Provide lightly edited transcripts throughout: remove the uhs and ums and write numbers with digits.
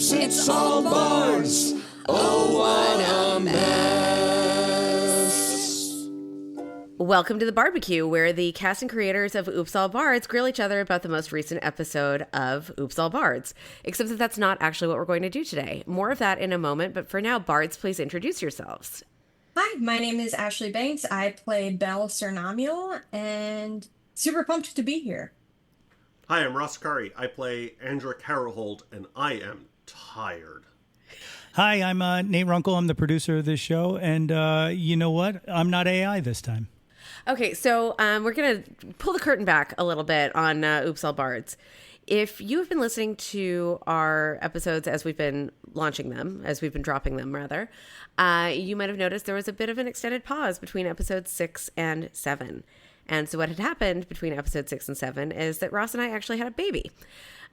Oops, it's all Bards. Oh, what a mess. Welcome to the barbecue, where the cast and creators of Oops All Bards grill each other about the most recent episode of Oops All Bards. Except that that's not actually what we're going to do today. More of that in a moment, but for now, Bards, please introduce yourselves. Hi, my name is Ashley Banks. I play Belle Cernamiel, and super pumped to be here. Hi, I'm Ross Kari. I play Andra Carohold, and I am tired. Hi, I'm Nate Runkle. I'm the producer of this show, and you know what? I'm not AI this time. Okay, so we're going to pull the curtain back a little bit on Oops All Bards. If you have been listening to our episodes as we've been launching them, as we've been dropping them, rather, you might have noticed there was a bit of an extended pause between episodes 6 and 7. And so what had happened between episodes 6 and 7 is that Ross and I actually had a baby.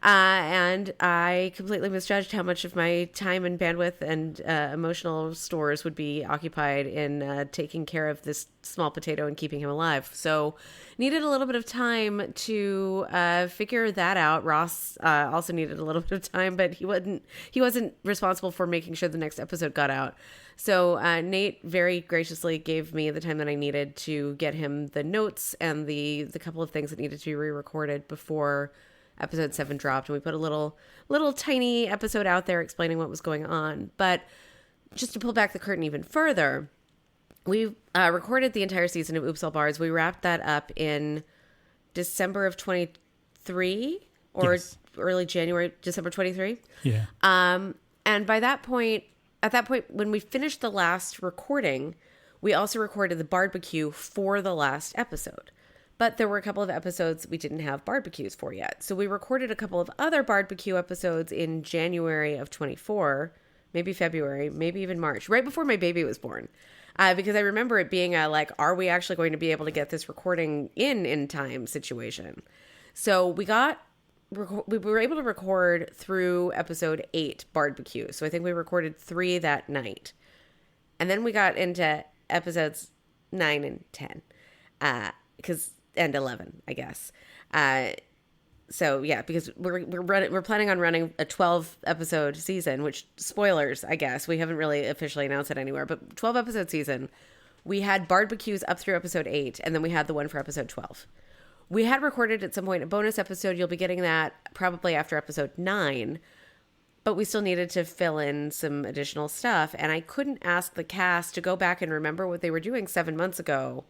And I completely misjudged how much of my time and bandwidth and emotional stores would be occupied in taking care of this small potato and keeping him alive. So needed a little bit of time to figure that out. Ross also needed a little bit of time, but he wasn't responsible for making sure the next episode got out. So Nate very graciously gave me the time that I needed to get him the notes and the couple of things that needed to be re-recorded before episode 7 dropped, and we put a little tiny episode out there explaining what was going on. But just to pull back the curtain even further, we recorded the entire season of Oops All Bards. We wrapped that up in December of 23 or Yes. early January, December 23. Yeah. And at that point, when we finished the last recording, we also recorded the barbecue for the last episode. But there were a couple of episodes we didn't have barbecues for yet. So we recorded a couple of other barbecue episodes in January of 24, maybe February, maybe even March, right before my baby was born. Because I remember it being are we actually going to be able to get this recording in time situation? So we were able to record through episode 8, barbecue. So I think we recorded 3 that night. And then we got into episodes 9 and 10. And 11, I guess. So yeah, because we're planning on running a 12 episode season, which, spoilers, I guess, we haven't really officially announced it anywhere, but 12 episode season. We had barbecues up through episode 8, and then we had the one for episode 12. We had recorded at some point a bonus episode. You'll be getting that probably after episode 9, but we still needed to fill in some additional stuff, and I couldn't ask the cast to go back and remember what they were doing 7 months ago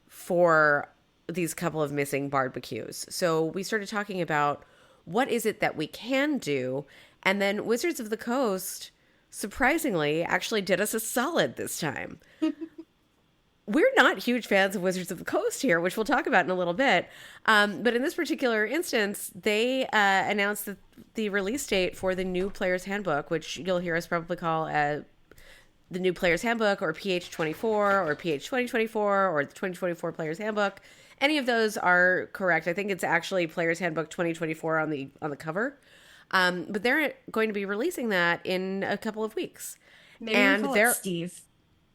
for these couple of missing barbecues. So we started talking about what is it that we can do. And then Wizards of the Coast, surprisingly, actually did us a solid this time. We're not huge fans of Wizards of the Coast here, which we'll talk about in a little bit. But in this particular instance, they announced the release date for the new Player's Handbook, which you'll hear us probably call the new Player's Handbook, or PH24, or PH 2024, or the 2024 Player's Handbook. Any of those are correct. I think it's actually Player's Handbook 2024 on the cover. But they're going to be releasing that in a couple of weeks. Maybe we'll call it Steve.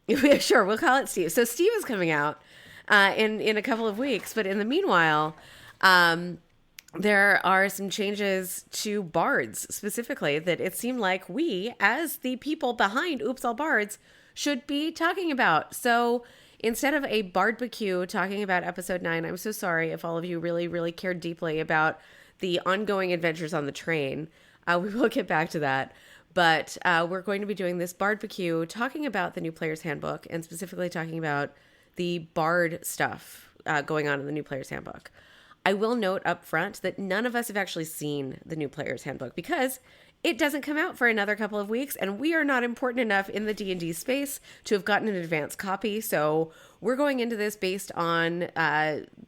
Yeah, sure, we'll call it Steve. So Steve is coming out in a couple of weeks. But in the meanwhile, there are some changes to Bards specifically that it seemed like we, as the people behind Oops All Bards, should be talking about. So instead of a barbecue talking about episode 9, I'm so sorry if all of you really, really cared deeply about the ongoing adventures on the train. We will get back to that. But we're going to be doing this barbecue talking about the new Player's Handbook, and specifically talking about the Bard stuff going on in the new Player's Handbook. I will note up front that none of us have actually seen the new Player's Handbook because it doesn't come out for another couple of weeks, and we are not important enough in the D&D space to have gotten an advance copy. So we're going into this based on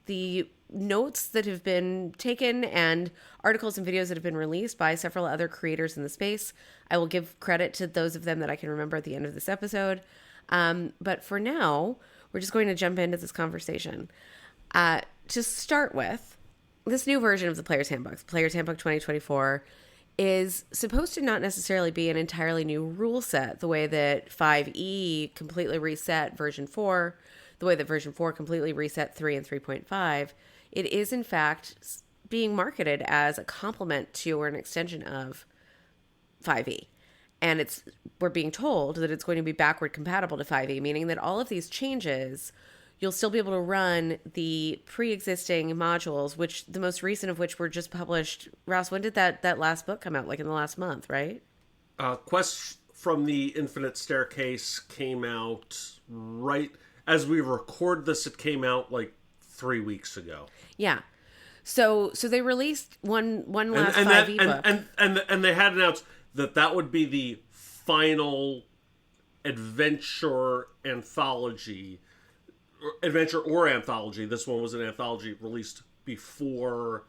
the notes that have been taken and articles and videos that have been released by several other creators in the space. I will give credit to those of them that I can remember at the end of this episode. But for now, we're just going to jump into this conversation. To start with, this new version of the Player's Handbook, the Player's Handbook 2024, is supposed to not necessarily be an entirely new rule set, the way that 5e completely reset version 4, the way that version 4 completely reset 3 and 3.5. It is, in fact, being marketed as a complement to or an extension of 5e. And we're being told that it's going to be backward compatible to 5e, meaning that all of these changes, you'll still be able to run the pre-existing modules, which the most recent of which were just published. Ross, when did that last book come out? Like in the last month, right? Quest from the Infinite Staircase came out right as we record this. It came out like 3 weeks ago. Yeah. So they released one last 5e book. And they had announced that would be the final adventure anthology. Adventure or anthology. This one was an anthology released before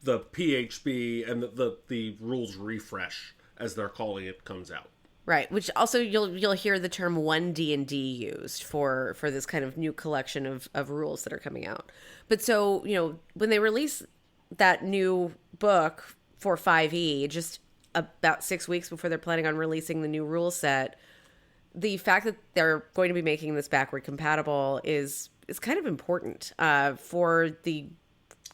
the PHB and the rules refresh, as they're calling it, comes out. Right, which also you'll hear the term 1D&D used for this kind of new collection of rules that are coming out. But so, when they release that new book for 5e, just about 6 weeks before they're planning on releasing the new rule set, the fact that they're going to be making this backward compatible is kind of important for the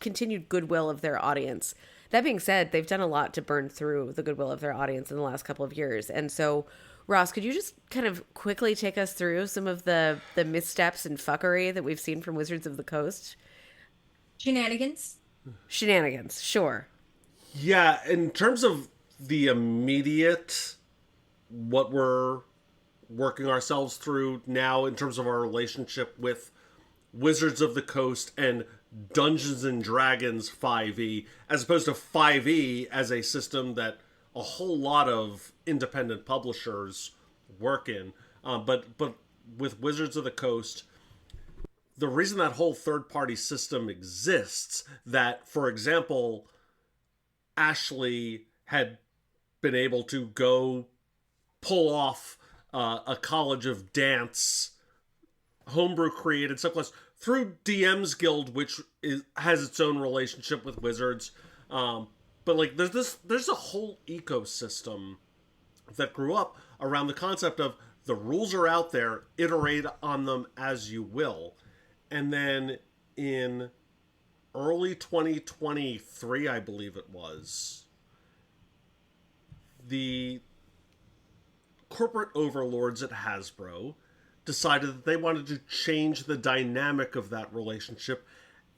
continued goodwill of their audience. That being said, they've done a lot to burn through the goodwill of their audience in the last couple of years. And so, Ross, could you just kind of quickly take us through some of the missteps and fuckery that we've seen from Wizards of the Coast? Shenanigans, sure. Yeah, in terms of the immediate, what we're working ourselves through now in terms of our relationship with Wizards of the Coast and Dungeons and Dragons 5e, as opposed to 5e as a system that a whole lot of independent publishers work in. But with Wizards of the Coast, the reason that whole third-party system exists, that, for example, Ashley had been able to go pull off a College of Dance homebrew created subclass through DM's Guild, which has its own relationship with Wizards. But like there's a whole ecosystem that grew up around the concept of the rules are out there, iterate on them as you will. And then in early 2023, I believe it was, the corporate overlords at Hasbro decided that they wanted to change the dynamic of that relationship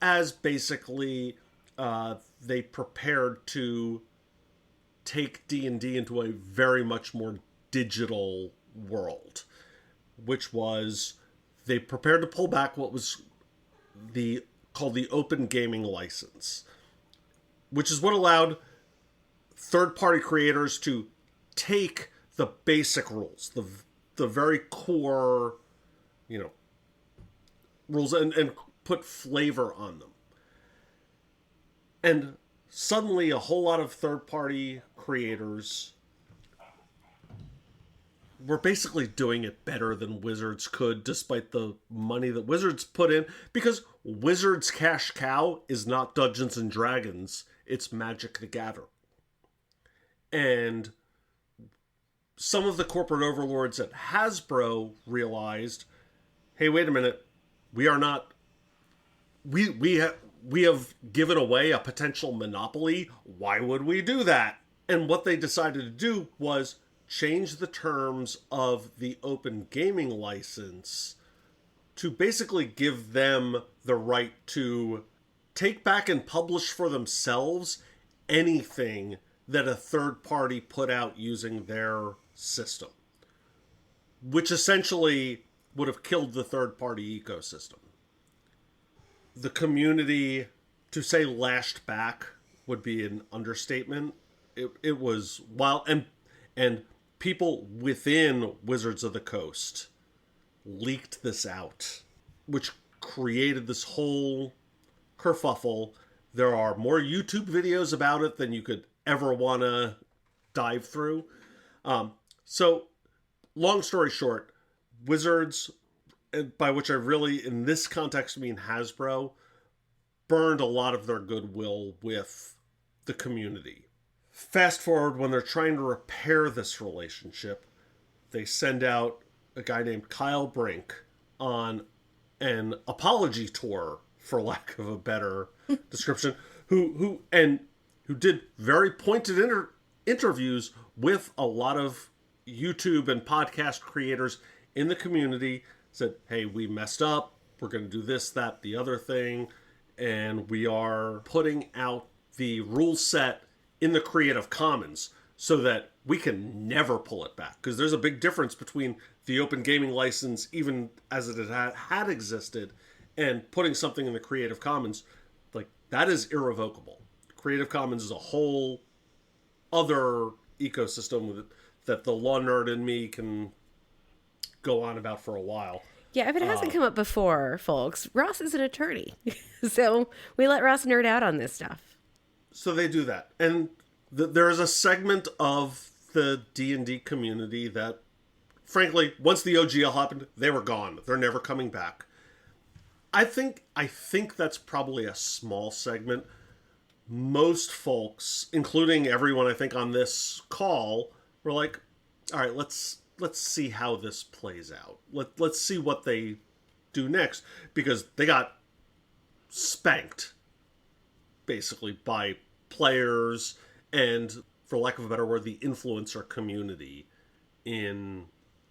as basically they prepared to take D&D into a very much more digital world, which was they prepared to pull back what was called the open gaming license, which is what allowed third-party creators to take the basic rules, the very core, rules and put flavor on them. And suddenly a whole lot of third-party creators were basically doing it better than Wizards could, despite the money that Wizards put in, because Wizards' cash cow is not Dungeons and Dragons, it's Magic the Gathering. And some of the corporate overlords at Hasbro realized, hey, wait a minute, we are not... We have given away a potential monopoly. Why would we do that? And what they decided to do was change the terms of the open gaming license to basically give them the right to take back and publish for themselves anything that a third party put out using their system, which essentially would have killed the third party ecosystem. The community, to say lashed back would be an understatement. It was wild, and people within Wizards of the Coast leaked this out, which created this whole kerfuffle. There are more YouTube videos about it than you could ever want to dive through. So, long story short, Wizards, by which I really, in this context, mean Hasbro, burned a lot of their goodwill with the community. Fast forward, when they're trying to repair this relationship, they send out a guy named Kyle Brink on an apology tour, for lack of a better description, who did very pointed interviews with a lot of YouTube and podcast creators in the community, said, hey, we messed up. We're going to do this, that, the other thing. And we are putting out the rule set in the Creative Commons so that we can never pull it back. Because there's a big difference between the open gaming license, even as it had existed, and putting something in the Creative Commons. Like, that is irrevocable. Creative Commons is a whole other ecosystem that the law nerd in me can go on about for a while. Yeah, if it hasn't come up before, folks, Ross is an attorney. So we let Ross nerd out on this stuff. So they do that. And there is a segment of the D&D community that, frankly, once the OGL happened, they were gone. They're never coming back. I think that's probably a small segment. Most folks, including everyone I think on this call, were like, all right, let's see how this plays out. Let's see what they do next, because they got spanked basically by players and, for lack of a better word, the influencer community in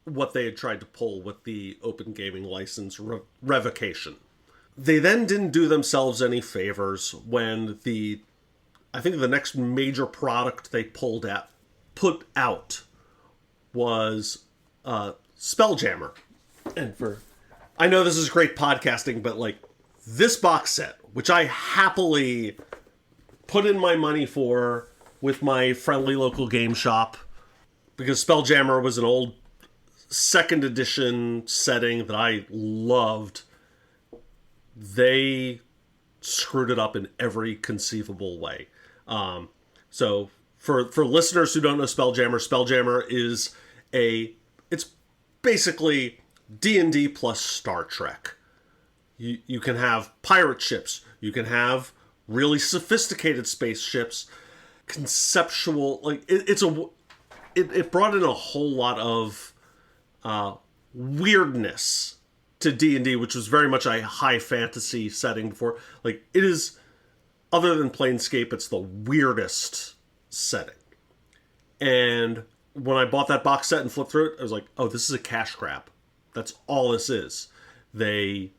what they had tried to pull with the open gaming license revocation. They then didn't do themselves any favors when I think the next major product they put out was Spelljammer. And I know this is great podcasting, but like this box set, which I happily put in my money for with my friendly local game shop, because Spelljammer was an old second edition setting that I loved. They screwed it up in every conceivable way. So for listeners who don't know Spelljammer is it's basically D&D plus Star Trek. You can have pirate ships. You can have really sophisticated spaceships. Conceptual, like it brought in a whole lot of weirdness to D&D, which was very much a high fantasy setting before. Like, it is, other than Planescape, it's the weirdest setting. And when I bought that box set and flipped through it, I was like, oh, this is a cash grab. That's all this is. They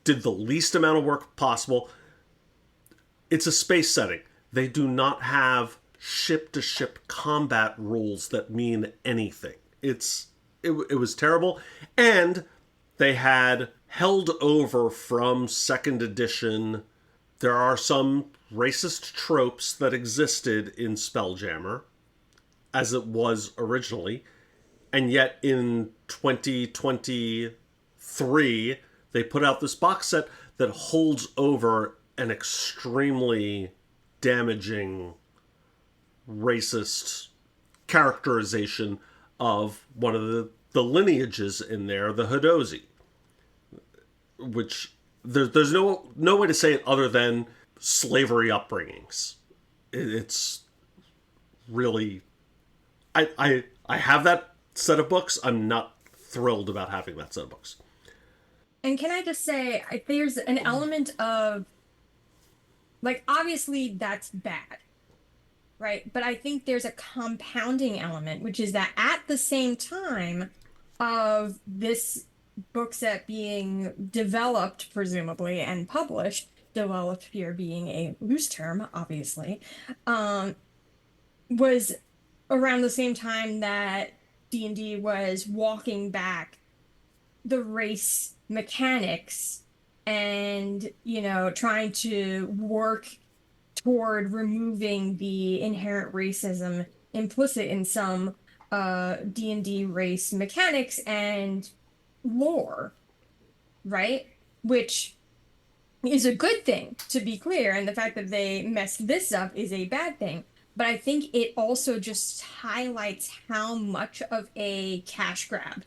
did the least amount of work possible. It's a space setting. They do not have ship-to-ship combat rules that mean anything. It was terrible. And they had held over from second edition. There are some racist tropes that existed in Spelljammer, as it was originally. And yet in 2023, they put out this box set that holds over an extremely damaging racist characterization of one of the lineages in there, the Hadozi. Which there's no way to say it other than slavery upbringings. It's really, I have that set of books. I'm not thrilled about having that set of books. And can I just say, there's an element of, like, obviously that's bad, right? But I think there's a compounding element, which is that at the same time of this book set being developed, presumably, and published, developed here being a loose term, obviously, was around the same time that D&D was walking back the race mechanics and, trying to work toward removing the inherent racism implicit in some D&D race mechanics and lore, right? Which is a good thing, to be clear, and the fact that they messed this up is a bad thing. But I think it also just highlights how much of a cash grab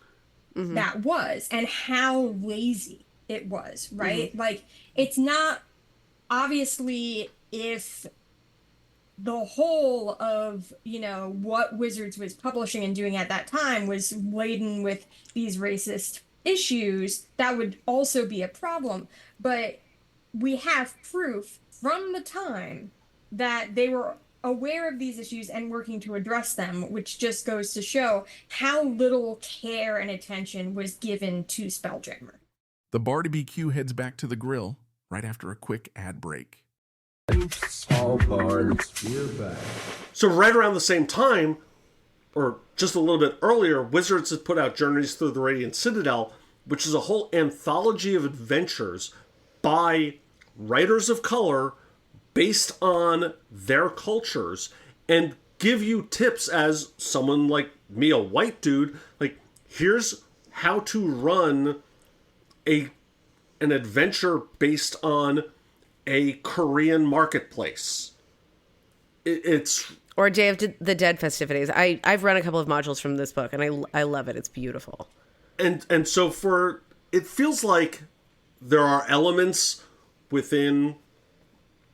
that was and how lazy it was, right? Like, it's not, obviously, if the whole of, what Wizards was publishing and doing at that time was laden with these racist issues, that would also be a problem. But we have proof from the time that they were aware of these issues and working to address them, which just goes to show how little care and attention was given to Spelljammer. The BBQ heads back to the grill right after a quick ad break. All Bards, we're back. So right around the same time, or just a little bit earlier, Wizards had put out Journeys Through the Radiant Citadel, which is a whole anthology of adventures by writers of color based on their cultures, and give you tips as someone like me, a white dude, like, here's how to run an adventure based on a Korean marketplace. It's... Or Day of the Dead festivities. I've run a couple of modules from this book, and I love it. It's beautiful. And so it feels like there are elements within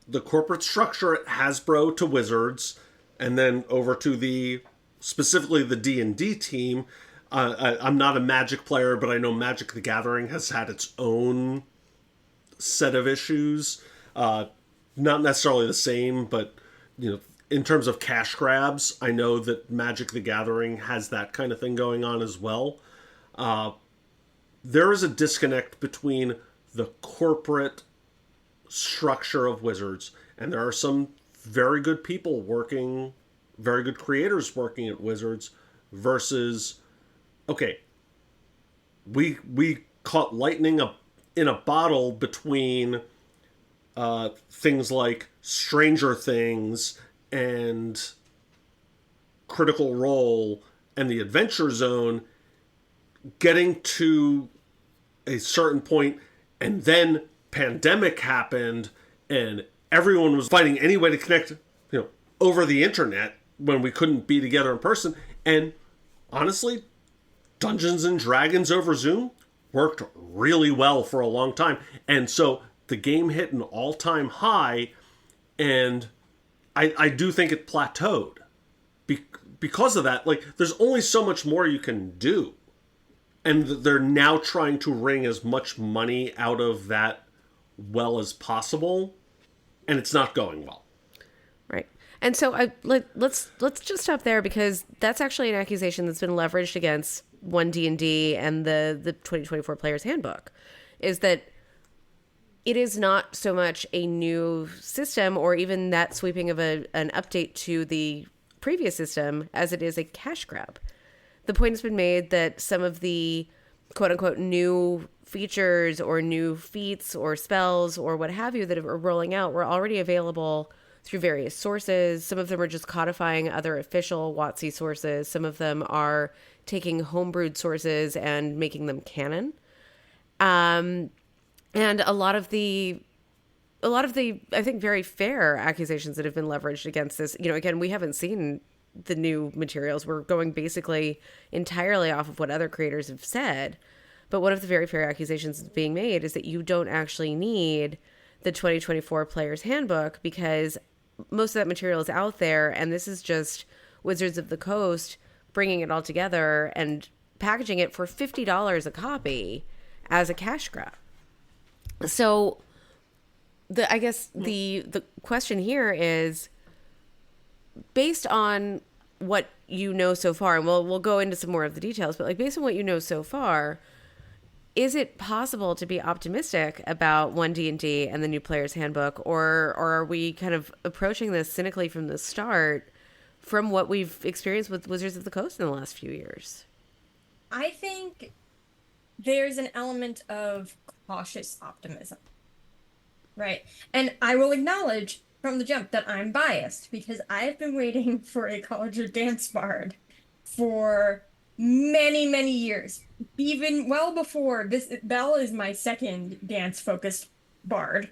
the corporate structure at Hasbro to Wizards, and then over to specifically the D&D team. I'm not a Magic player, but I know Magic the Gathering has had its own set of issues. Not necessarily the same, but in terms of cash grabs, I know that Magic the Gathering has that kind of thing going on as well. There is a disconnect between the corporate structure of Wizards, and there are some very good people working, very good creators working at Wizards, versus, okay, we caught lightning in a bottle between things like Stranger Things and Critical Role and the Adventure Zone, getting to a certain point, and then pandemic happened, and everyone was finding any way to connect, over the internet when we couldn't be together in person. And honestly, Dungeons and Dragons over Zoom worked really well for a long time. And so the game hit an all-time high, and I do think it plateaued. Because of that, like, there's only so much more you can do. And they're now trying to wring as much money out of that well as possible, and it's not going well. Right. And so let's just stop there, because that's actually an accusation that's been leveraged against 1D&D and the 2024 Player's Handbook, is that it is not so much a new system or even that sweeping of an update to the previous system as it is a cash grab. The point has been made that some of the quote-unquote new features or new feats or spells or what have you that are rolling out were already available through various sources. Some of them are just codifying other official WotC sources. Some of them are taking homebrewed sources and making them canon. And a lot of the, I think, very fair accusations that have been leveraged against this, again, we haven't seen the new materials. We're going basically entirely off of what other creators have said. But one of the very fair accusations that's being made is that you don't actually need the 2024 Player's Handbook, because most of that material is out there, and this is just Wizards of the Coast bringing it all together and packaging it for $50 a copy as a cash grab. So I guess the question here is, based on what you know so far, and we'll go into some more of the details, but based on what you know so far, is it possible to be optimistic about 1D&D and the new Player's Handbook, or are we kind of approaching this cynically from the start from what we've experienced with Wizards of the Coast in the last few years? I think there's an element of cautious optimism, right? And I will acknowledge from the jump that I'm biased, because I've been waiting for a College of Dance Bard for many, many years. Even well before this, Belle is my second dance-focused bard.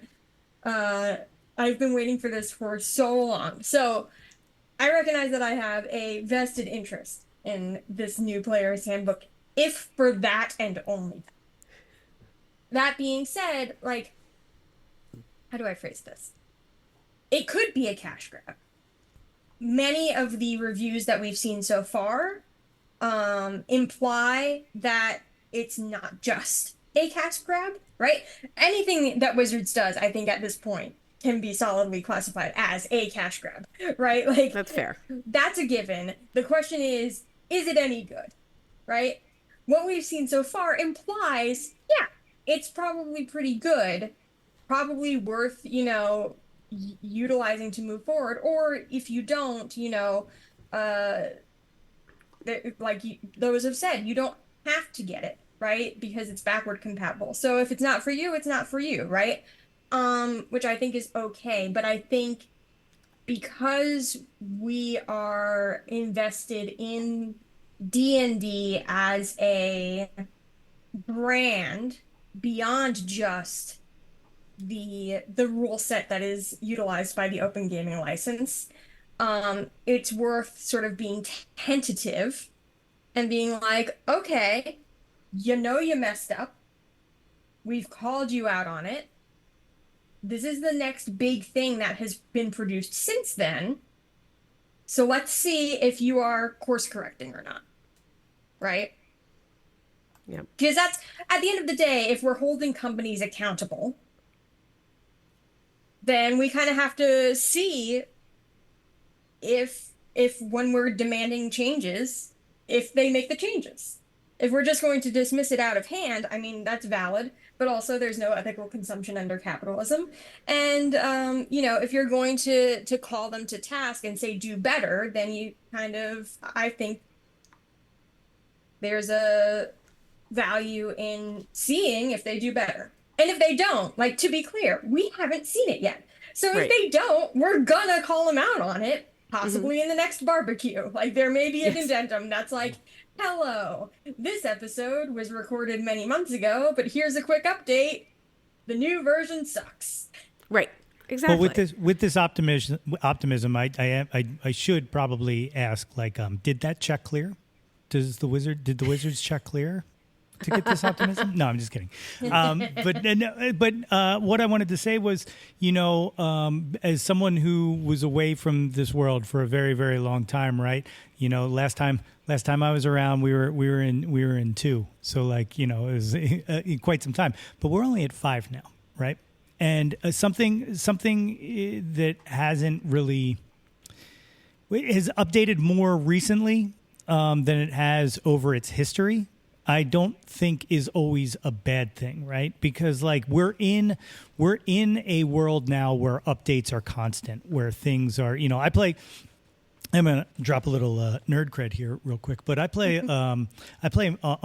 I've been waiting for this for so long. So I recognize that I have a vested interest in this new Player's Handbook, if for that and only that. That being said, how do I phrase this? It could be a cash grab. Many of the reviews that we've seen so far imply that it's not just a cash grab, right? Anything that Wizards does, I think at this point, can be solidly classified as a cash grab, right? Like, That's fair. that's a given. The question is it any good, right? What we've seen so far implies, yeah, it's probably pretty good, probably worth, utilizing to move forward. Or if you don't, uh, like those have said, you don't have to get it, right? Because it's backward compatible. So if it's not for you, it's not for you, right? Which I think is okay. But I think because we are invested in D&D as a brand beyond just the rule set that is utilized by the Open Gaming License, it's worth sort of being tentative and being like, okay, you messed up. We've called you out on it. This is the next big thing that has been produced since then. So let's see if you are course correcting or not. Right? Yeah. Because that's, at the end of the day, if we're holding companies accountable, then we kind of have to see if when we're demanding changes, if they make the changes. If we're just going to dismiss it out of hand, I mean, that's valid, but also there's no ethical consumption under capitalism. And if you're going to call them to task and say do better, then you kind of, I think there's a value in seeing if they do better. And if they don't, like, to be clear, we haven't seen it yet. So if they don't, we're gonna call them out on it, possibly in the next barbecue. Like, there may be an addendum that's like, hello, this episode was recorded many months ago, but here's a quick update. The new version sucks. Right. Exactly. Well, with this optimism, I should probably ask, like, did that check clear? Did the Wizards check clear to get this optimism? No, I'm just kidding. But what I wanted to say was, as someone who was away from this world for a very, very long time, right? Last time I was around, we were in 2, so like it was quite some time. But we're only at 5 now, right? And something that hasn't really has updated more recently than it has over its history, I don't think is always a bad thing, right? Because like we're in a world now where updates are constant, where things are, I'm gonna drop a little nerd cred here real quick, but I play on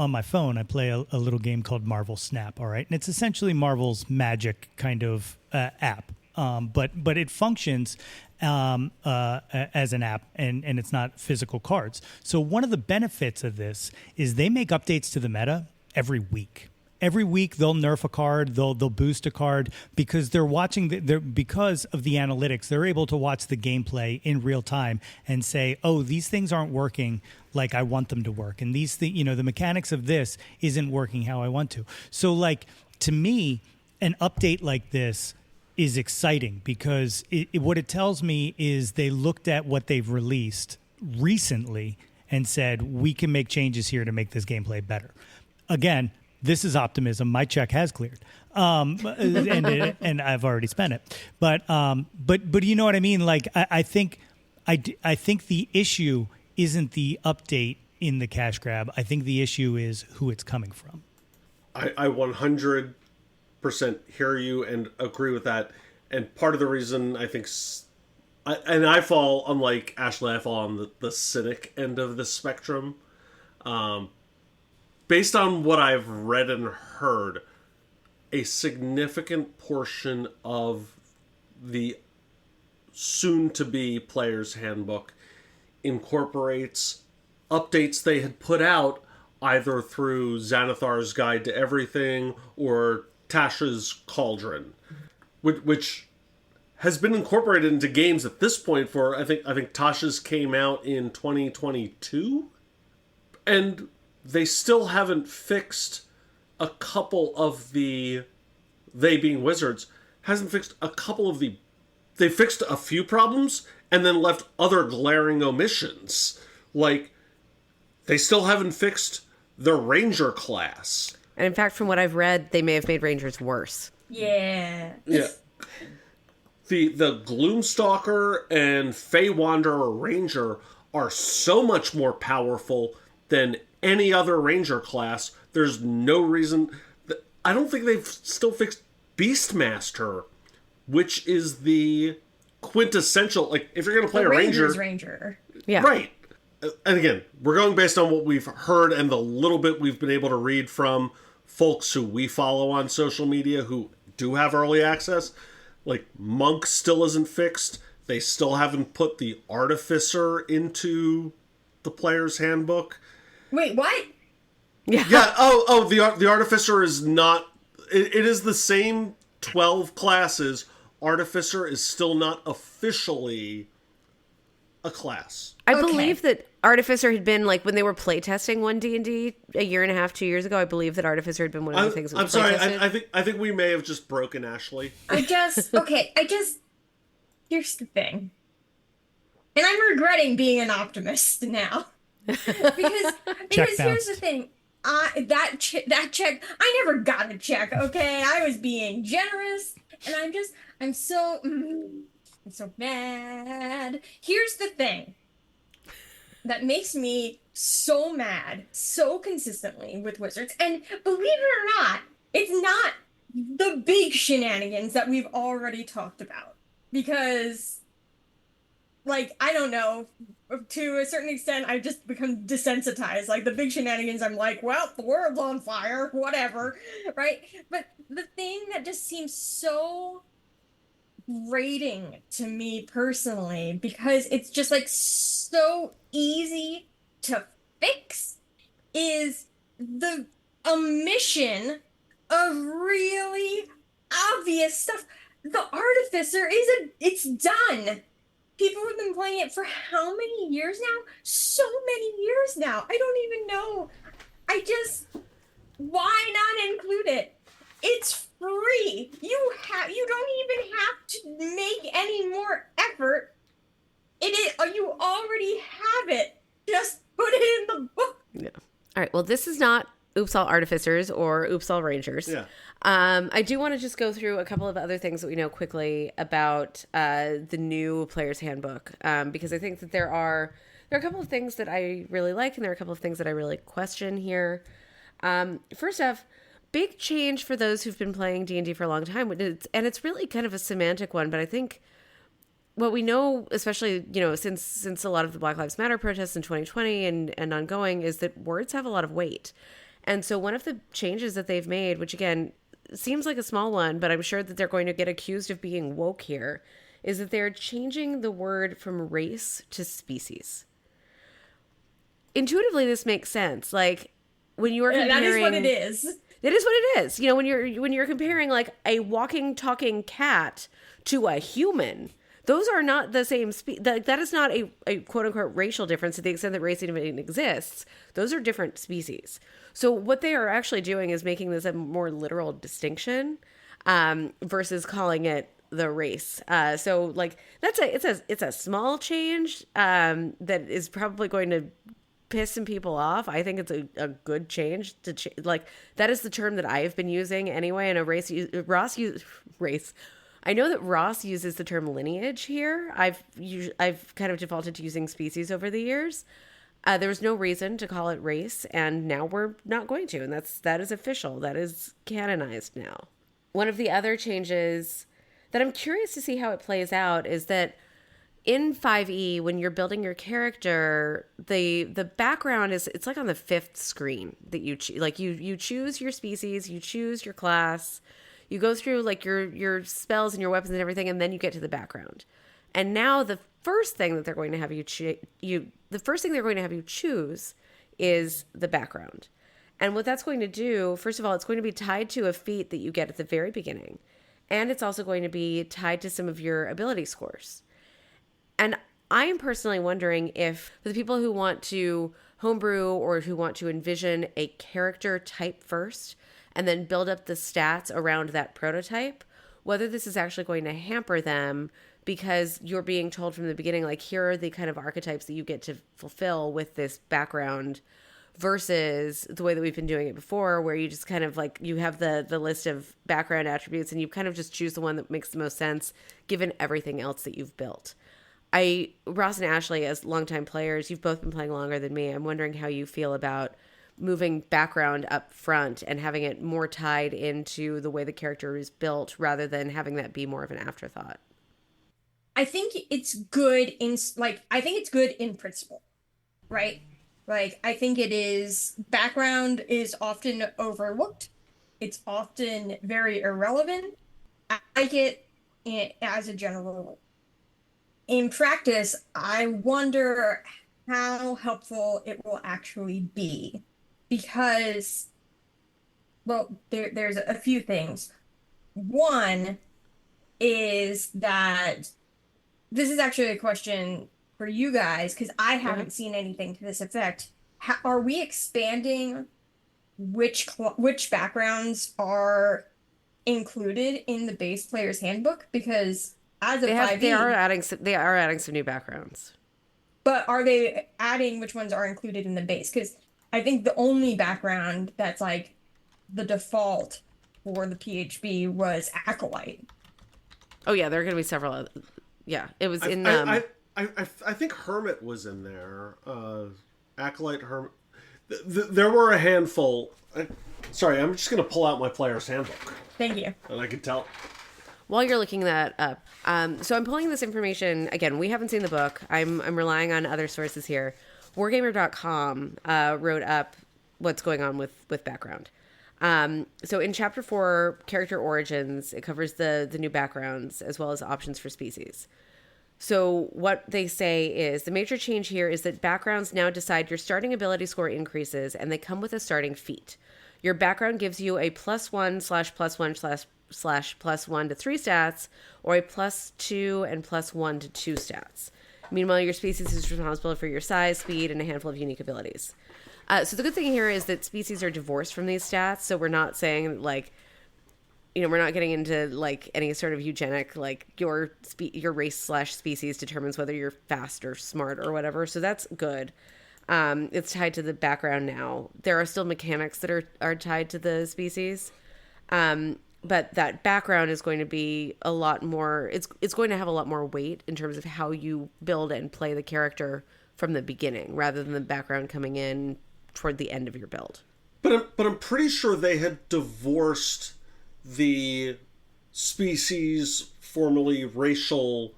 my phone. I play a little game called Marvel Snap. All right, and it's essentially Marvel's Magic kind of app, but it functions as an app, and it's not physical cards. So one of the benefits of this is they make updates to the meta every week. Every week they'll nerf a card, they'll boost a card because they're watching because of the analytics. They're able to watch the gameplay in real time and say, "Oh, these things aren't working like I want them to work, and these the mechanics of this isn't working how I want to." So, like to me, an update like this is exciting because what it tells me is they looked at what they've released recently and said, "We can make changes here to make this gameplay better." Again. This is optimism. My check has cleared, and I've already spent it. But you know what I mean. Like I think the issue isn't the update in the cash grab. I think the issue is who it's coming from. I 100% hear you and agree with that. And part of the reason I think, I fall, unlike Ashley, I fall on the cynic end of the spectrum. Based on what I've read and heard, a significant portion of the soon-to-be Player's Handbook incorporates updates they had put out either through Xanathar's Guide to Everything or Tasha's Cauldron, which has been incorporated into games at this point for, I think Tasha's came out in 2022, and they still haven't fixed a couple of they being Wizards, hasn't fixed a couple of they fixed a few problems and then left other glaring omissions. Like, they still haven't fixed the Ranger class. And in fact, from what I've read, they may have made Rangers worse. Yeah. Yeah. The Gloomstalker and Fey Wanderer Ranger are so much more powerful than any other Ranger class. There's no reason. I don't think they've still fixed Beastmaster, which is the quintessential. Like, if you're going to play The a Ranger. Ranger. Yeah. Right. And again, we're going based on what we've heard and the little bit we've been able to read from folks who we follow on social media who do have early access. Like, Monk still isn't fixed. They still haven't put the Artificer into the player's handbook. Wait, what? Yeah. Yeah. The Artificer is not. It is the same 12 classes. Artificer is still not officially a class. I Okay. believe that Artificer had been, like, when they were playtesting one D&D a year and a half, 2 years ago, I believe that Artificer had been one of the things that I'm was sorry. playtested. I think we may have just broken Ashley. Here's the thing. And I'm regretting being an optimist now. because here's bounced. the thing. That check, I never got a check, okay? I was being generous, and I'm so mad. Here's the thing that makes me so mad so consistently with Wizards, and believe it or not, it's not the big shenanigans that we've already talked about. Because, like, I don't know, to a certain extent, I've just become desensitized. Like, the big shenanigans, I'm like, well, the world's on fire, whatever, right? But the thing that just seems so grating to me personally, because it's just, like, so easy to fix, is the omission of really obvious stuff. The Artificer it's done. People have been playing it for how many years now? So many years now. I don't even know. Why not include it? It's free. You don't even have to make any more effort. You already have it. Just put it in the book. Yeah. All right. Well, this is not Oops All Artificers or Oops All Rangers. Yeah. I do want to just go through a couple of other things that we know quickly about the new player's handbook, because I think that there are a couple of things that I really like, and there are a couple of things that I really question here. First off, big change for those who've been playing D&D for a long time, and it's really kind of a semantic one, but I think what we know, especially, since a lot of the Black Lives Matter protests in 2020 and ongoing, is that words have a lot of weight. And so one of the changes that they've made, which again seems like a small one, but I'm sure that they're going to get accused of being woke here, is that they're changing the word from race to species. Intuitively, this makes sense. Like, when you are comparing, that is what it is. It is what it is. When you're comparing, like, a walking, talking cat to a human, those are not the same that is not a quote unquote racial difference to the extent that race even exists. Those are different species. So what they are actually doing is making this a more literal distinction, versus calling it the race. So, like, it's a small change that is probably going to piss some people off. I think it's a good change like, that is the term that I have been using anyway. And race. I know that Ross uses the term lineage here. I've kind of defaulted to using species over the years. There was no reason to call it race, and now we're not going to, and that is official. That is canonized now. One of the other changes that I'm curious to see how it plays out is that in 5e, when you're building your character, the background it's like on the 5th screen that you choose your species, you choose your class, you go through, like, your spells and your weapons and everything, and then you get to the background. And now the first thing that they're going to have you choose is the background. And what that's going to do, first of all, it's going to be tied to a feat that you get at the very beginning, and it's also going to be tied to some of your ability scores. And I am personally wondering if, for the people who want to homebrew or who want to envision a character type first and then build up the stats around that prototype, whether this is actually going to hamper them because you're being told from the beginning, like, here are the kind of archetypes that you get to fulfill with this background, versus the way that we've been doing it before, where you just kind of like, you have the list of background attributes and you kind of just choose the one that makes the most sense given everything else that you've built. Ross and Ashley, as longtime players, you've both been playing longer than me. I'm wondering how you feel about moving background up front and having it more tied into the way the character is built rather than having that be more of an afterthought. I think it's good I think it's good in principle, right? Like, I think background is often overlooked. It's often very irrelevant. I like it as a general rule. In practice, I wonder how helpful it will actually be. Because, well, there's a few things. One is that this is actually a question for you guys, because I haven't seen anything to this effect. Are we expanding which backgrounds are included in the base player's handbook? Because as of 5e, they are adding some new backgrounds. But are they adding which ones are included in the base? Because I think the only background that's like the default for the PHB was Acolyte. Oh yeah, there are going to be several other, yeah, it was in I think Hermit was in there. Acolyte, Hermit. There were a handful. Sorry, I'm just going to pull out my player's handbook. Thank you. And I can tell. While you're looking that up, so I'm pulling this information. Again, we haven't seen the book. I'm relying on other sources here. Wargamer.com wrote up what's going on with background. So in Chapter 4, Character Origins, it covers the new backgrounds as well as options for species. So what they say is the major change here is that backgrounds now decide your starting ability score increases, and they come with a starting feat. Your background gives you a +1/+1/+1 to 3 stats, or a +2 and +1 to 2 stats. Meanwhile, your species is responsible for your size, speed, and a handful of unique abilities. So the good thing here is that species are divorced from these stats. So we're not saying like, we're not getting into like any sort of eugenic, like your race/species determines whether you're fast or smart or whatever. So that's good. It's tied to the background now. There are still mechanics that are tied to the species. But that background is going to be a lot more, it's going to have a lot more weight in terms of how you build and play the character from the beginning, rather than the background coming in toward the end of your build. But I'm pretty sure they had divorced the species, formerly racial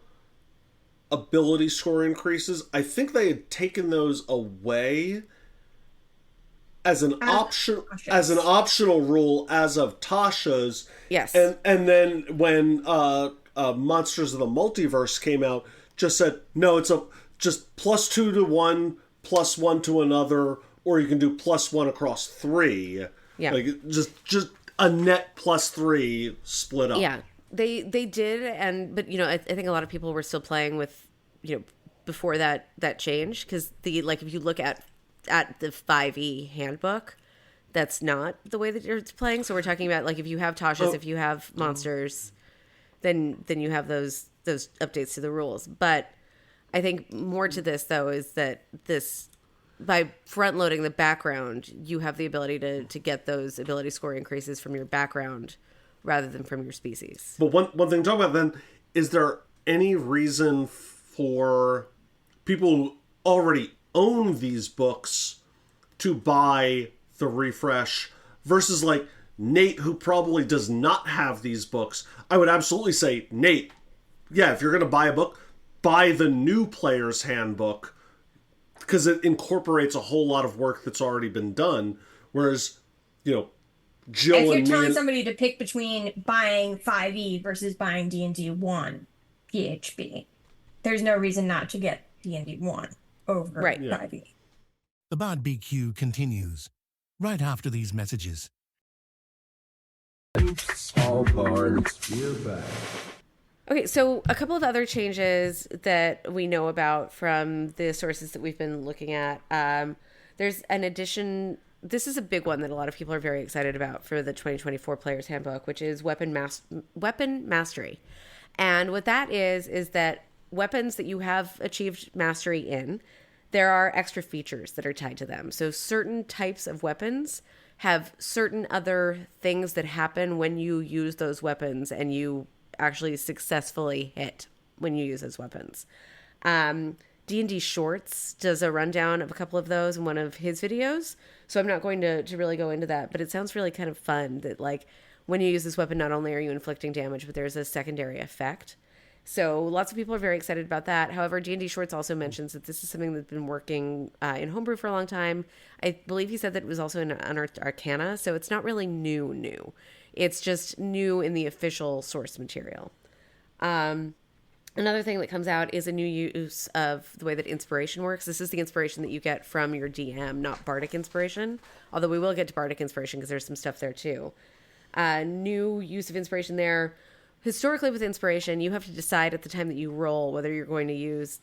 ability score increases. I think they had taken those away as an optional rule as of Tasha's. Yes. And then when Monsters of the Multiverse came out, just said no, it's just +2 to one, +1 to another, or you can do +1 across 3. Yeah. Like just a net +3 split up. Yeah. They did, but I think a lot of people were still playing with, before that change, because if you look at the 5e handbook, that's not the way that it's playing. So we're talking about like if you have Tasha's, if you have monsters, then you have those updates to the rules. But I think more to this though is that by front loading the background, you have the ability to get those ability score increases from your background rather than from your species. But one thing to talk about then, is there any reason for people who already own these books to buy the refresh versus like Nate, who probably does not have these books? I would absolutely say, Nate, yeah, if you're going to buy a book, buy the new player's handbook, because it incorporates a whole lot of work that's already been done. Whereas, Jill if you're and telling me, somebody to pick between buying 5e versus buying D&D 1 PHB, there's no reason not to get D&D 1 over 5e. The Bard BQ continues right after these messages. All bards, we're back. Okay, so a couple of other changes that we know about from the sources that we've been looking at. There's an addition. This is a big one that a lot of people are very excited about for the 2024 Player's Handbook, which is weapon mastery. And what that is that weapons that you have achieved mastery in, there are extra features that are tied to them. So certain types of weapons have certain other things that happen when you use those weapons and you actually successfully hit when you use those weapons. D&D Shorts does a rundown of a couple of those in one of his videos. So I'm not going to really go into that, but it sounds really kind of fun that like when you use this weapon, not only are you inflicting damage, but there's a secondary effect. So lots of people are very excited about that. However, D&D Shorts also mentions that this is something that's been working in Homebrew for a long time. I believe he said that it was also in Unearthed Arcana, so it's not really new. It's just new in the official source material. Another thing that comes out is a new use of the way that inspiration works. This is the inspiration that you get from your DM, not Bardic inspiration, although we will get to Bardic inspiration because there's some stuff there too. New use of inspiration there. Historically, with inspiration, you have to decide at the time that you roll whether you're going to use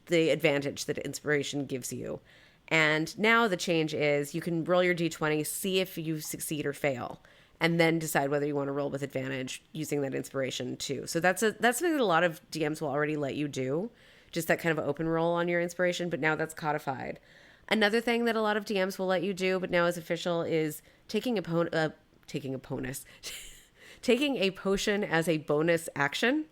the advantage that inspiration gives you. And now the change is you can roll your d20, see if you succeed or fail, and then decide whether you want to roll with advantage using that inspiration too. So that's something that a lot of DMs will already let you do, just that kind of open roll on your inspiration, but now that's codified. Another thing that a lot of DMs will let you do, but now is official, is taking a potion as a bonus action.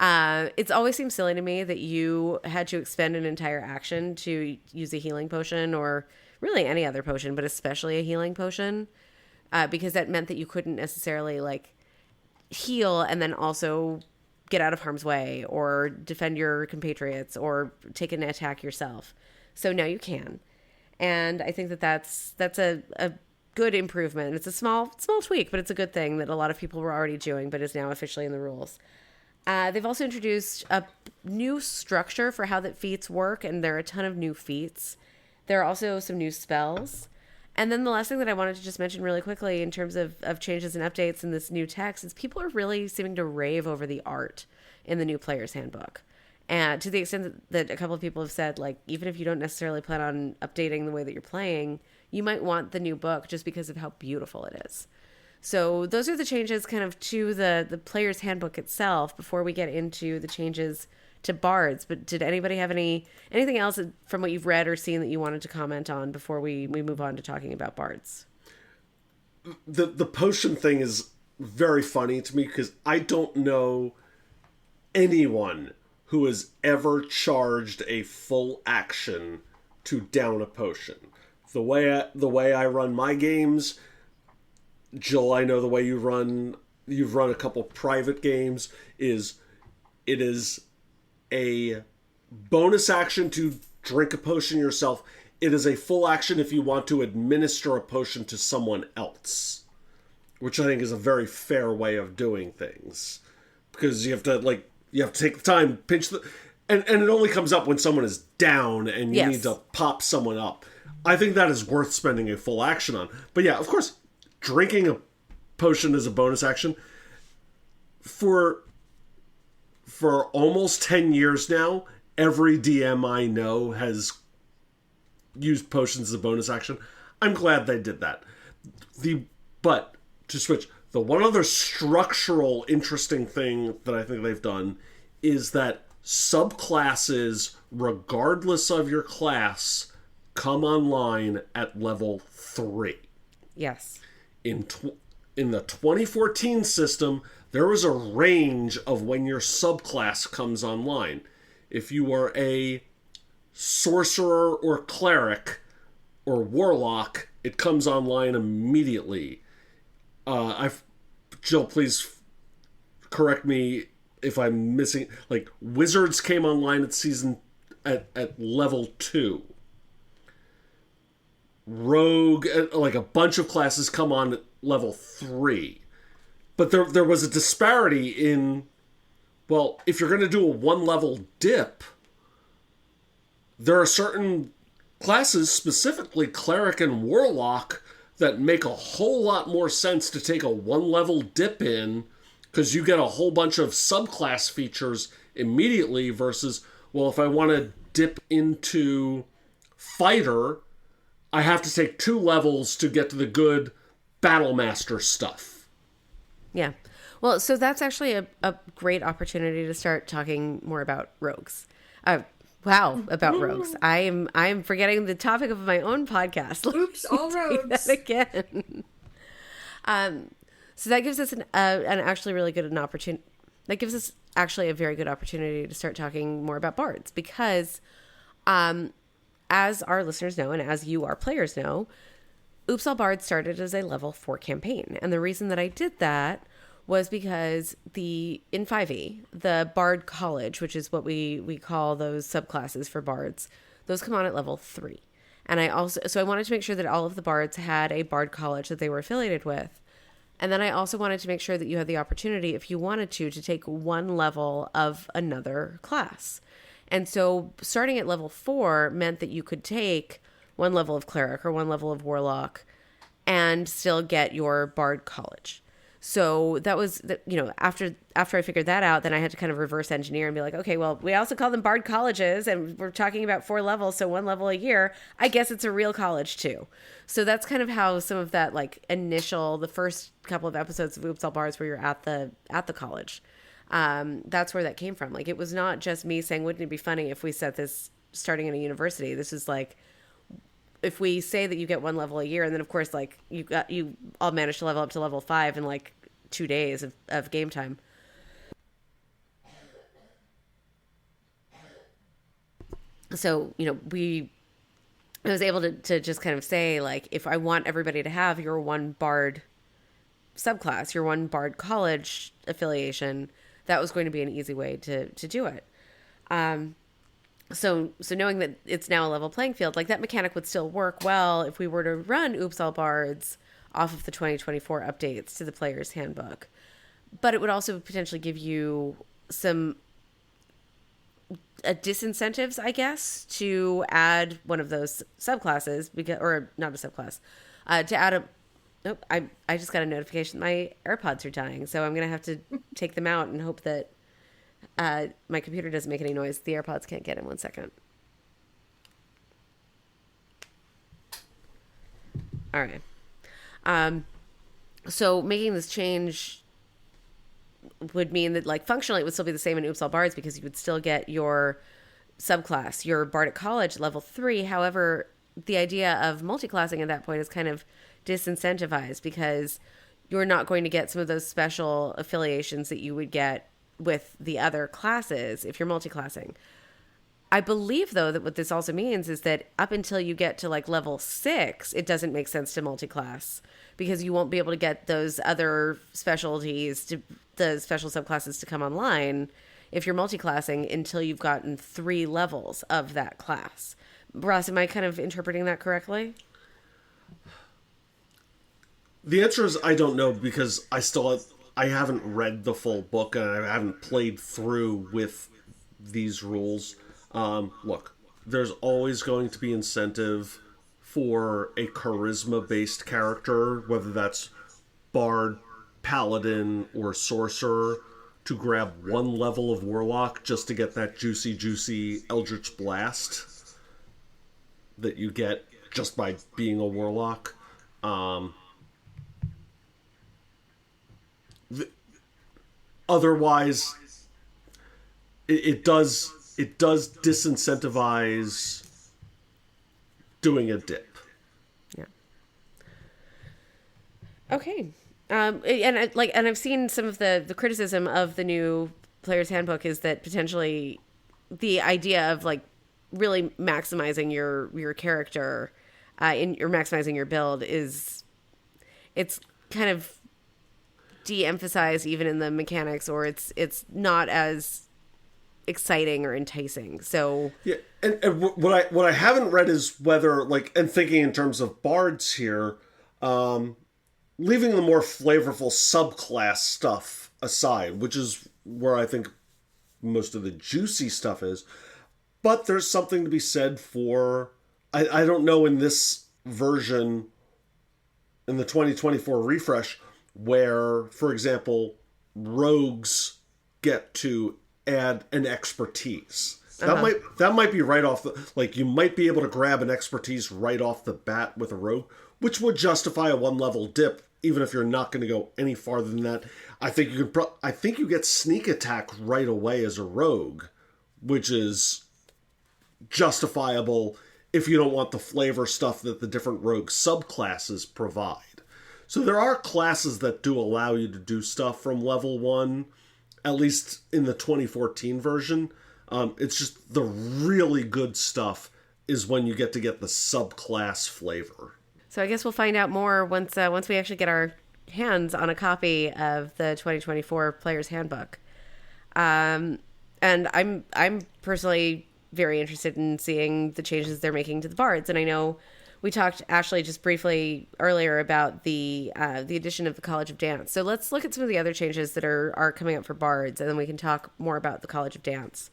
It's always seemed silly to me that you had to expend an entire action to use a healing potion, or really any other potion, but especially a healing potion, because that meant that you couldn't necessarily like heal and then also get out of harm's way or defend your compatriots or take an attack yourself. So now you can. And I think that that's a good improvement. It's a small tweak, but it's a good thing that a lot of people were already doing, but is now officially in the rules. They've also introduced a new structure for how that feats work, and there are a ton of new feats. There are also some new spells. And then the last thing that I wanted to just mention really quickly in terms of changes and updates in this new text is people are really seeming to rave over the art in the new player's handbook. And to the extent that a couple of people have said, like, even if you don't necessarily plan on updating the way that you're playing, you might want the new book just because of how beautiful it is. So those are the changes kind of to the player's handbook itself before we get into the changes to Bards. But did anybody have anything else from what you've read or seen that you wanted to comment on before we move on to talking about Bards? The potion thing is very funny to me because I don't know anyone who has ever charged a full action to down a potion. The way I run my games, Jill, I know the way you've run a couple private games, it is a bonus action to drink a potion yourself. It is a full action if you want to administer a potion to someone else, which I think is a very fair way of doing things, because you have to take the time, and it only comes up when someone is down and you need to pop someone up. I think that is worth spending a full action on. But yeah, of course, drinking a potion is a bonus action. For almost 10 years now, every DM I know has used potions as a bonus action. I'm glad they did that. But to switch, the one other structural interesting thing that I think they've done is that subclasses, regardless of your class, come online at level 3. Yes. In the 2014 system, there was a range of when your subclass comes online. If you are a sorcerer or cleric or warlock, it comes online immediately. Jill, please correct me if I'm missing. Like, wizards came online at level 2. Rogue, like a bunch of classes come on at level 3. But there was a disparity in, well, if you're going to do a 1-level dip, there are certain classes, specifically cleric and warlock, that make a whole lot more sense to take a 1-level dip in, because you get a whole bunch of subclass features immediately versus, well, if I want to dip into fighter, I have to take 2 levels to get to the good Battlemaster stuff. Yeah. Well, so that's actually a great opportunity to start talking more about rogues. Wow, about rogues. I'm forgetting the topic of my own podcast. Oops, all rogues. That again. So that gives us an actually really good opportunity. That gives us actually a very good opportunity to start talking more about bards because, as our listeners know and as you, our players know, Oops All Bards started as a level 4 campaign, and the reason that I did that was because in 5e, the Bard College, which is what we call those subclasses for bards, those come on at level 3. And I wanted to make sure that all of the bards had a Bard College that they were affiliated with. And then I also wanted to make sure that you had the opportunity, if you wanted to take one level of another class. And so starting at level 4 meant that you could take one level of cleric or one level of warlock and still get your Bard College. So that was, after I figured that out, then I had to kind of reverse engineer and be like, okay, well, we also call them Bard Colleges, and we're talking about 4 levels, so 1 level a year. I guess it's a real college too. So that's kind of how some of that, like, the first couple of episodes of Oops All Bards where you're at the college. That's where that came from. Like, it was not just me saying, wouldn't it be funny if we set this starting in a university? This is like, if we say that you get 1 level a year, and then of course, like, you all managed to level up to level 5 in like 2 days of game time. So, I was able to just kind of say, like, if I want everybody to have your one Bard subclass, your one Bard College affiliation, that was going to be an easy way to do it. So knowing that it's now a level playing field, like, that mechanic would still work well if we were to run Oops All Bards off of the 2024 updates to the player's handbook. But it would also potentially give you some disincentives, I guess, to add one of those subclasses, or not a subclass, to add a... Nope, I just got a notification my AirPods are dying, so I'm going to have to take them out and hope that my computer doesn't make any noise. The AirPods can't get in 1 second. All right. So making this change would mean that, like, functionally it would still be the same in Oops All Bards because you would still get your subclass, your Bard at College level 3. However, the idea of multiclassing at that point is kind of disincentivized because you're not going to get some of those special affiliations that you would get with the other classes if you're multiclassing. I believe, though, that what this also means is that up until you get to, like, level 6, it doesn't make sense to multiclass because you won't be able to get those other specialties, the special subclasses to come online if you're multiclassing until you've gotten 3 levels of that class. Ross, am I kind of interpreting that correctly? The answer is I don't know because I haven't read the full book and I haven't played through with these rules. Look, there's always going to be incentive for a charisma-based character, whether that's Bard, Paladin, or Sorcerer, to grab 1 level of Warlock just to get that juicy Eldritch Blast that you get just by being a Warlock. Otherwise, it does disincentivize doing a dip. Yeah. Okay. And I've seen some of the criticism of the new player's handbook is that potentially the idea of, like, really maximizing your character, or maximizing your build it's kind of de-emphasized even in the mechanics, or it's not as exciting or enticing. So yeah, and what I haven't read is whether, like, and thinking in terms of bards here, leaving the more flavorful subclass stuff aside, which is where I think most of the juicy stuff is. But there's something to be said for, I don't know in this version, in the 2024 refresh, where, for example, rogues get to add an expertise. That might be right off the, like, you might be able to grab an expertise right off the bat with a rogue, which would justify a 1 level dip, even if you're not going to go any farther than that. I think you get sneak attack right away as a rogue, which is justifiable if you don't want the flavor stuff that the different rogue subclasses provide. So there are classes that do allow you to do stuff from level 1, at least in the 2014 version. It's just the really good stuff is when you get the subclass flavor. So I guess we'll find out more once we actually get our hands on a copy of the 2024 Player's Handbook. And I'm personally very interested in seeing the changes they're making to the Bards. And I know we talked, Ashley, just briefly earlier about the addition of the College of Dance. So let's look at some of the other changes that are coming up for Bards, and then we can talk more about the College of Dance.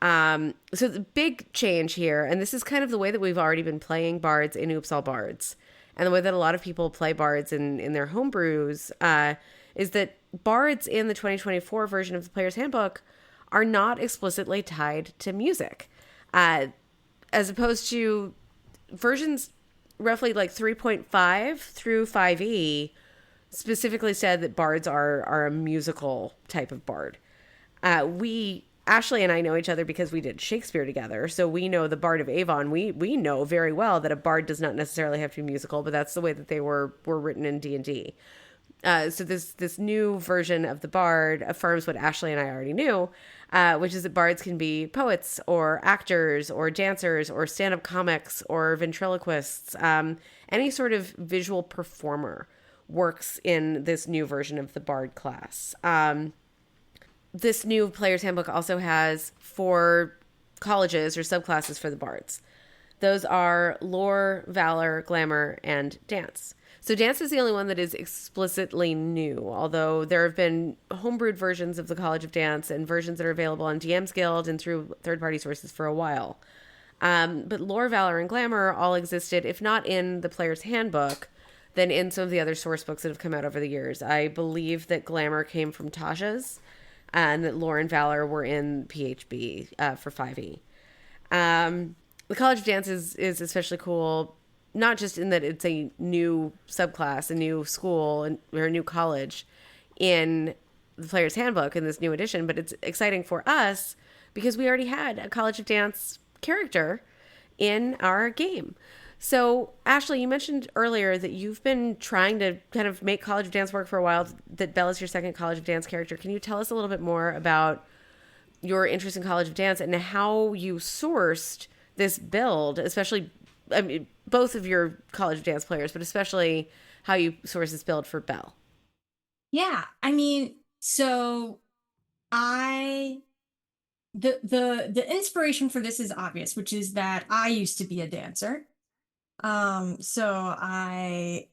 So the big change here, and this is kind of the way that we've already been playing Bards in Oops All Bards, and the way that a lot of people play Bards in their homebrews, is that Bards in the 2024 version of the Player's Handbook are not explicitly tied to music, as opposed to versions roughly like 3.5 through 5e specifically said that bards are a musical type of bard. Ashley and I know each other because we did Shakespeare together, so we know the Bard of Avon. We know very well that a bard does not necessarily have to be musical, but that's the way that they were written in D&D. So this new version of the Bard affirms what Ashley and I already knew, which is that bards can be poets or actors or dancers or stand-up comics or ventriloquists. Any sort of visual performer works in this new version of the Bard class. This new Player's Handbook also has 4 colleges or subclasses for the Bards. Those are Lore, Valor, Glamour, and Dance. So Dance is the only one that is explicitly new, although there have been homebrewed versions of the College of Dance and versions that are available on DM's Guild and through third-party sources for a while. But Lore, Valor, and Glamour all existed, if not in the Player's Handbook, then in some of the other source books that have come out over the years. I believe that Glamour came from Tasha's, and that Lore and Valor were in PHB for 5e. The College of Dance is especially cool, not just in that it's a new subclass, a new school, or a new college in the Player's Handbook in this new edition, but it's exciting for us because we already had a College of Dance character in our game. So, Ashley, you mentioned earlier that you've been trying to kind of make College of Dance work for a while, that Bella's your second College of Dance character. Can you tell us a little bit more about your interest in College of Dance and how you sourced this build, especially, I mean, both of your College of Dance players, but especially how you source this build for Belle? Yeah, I mean, so the inspiration for this is obvious, which is that I used to be a dancer. So I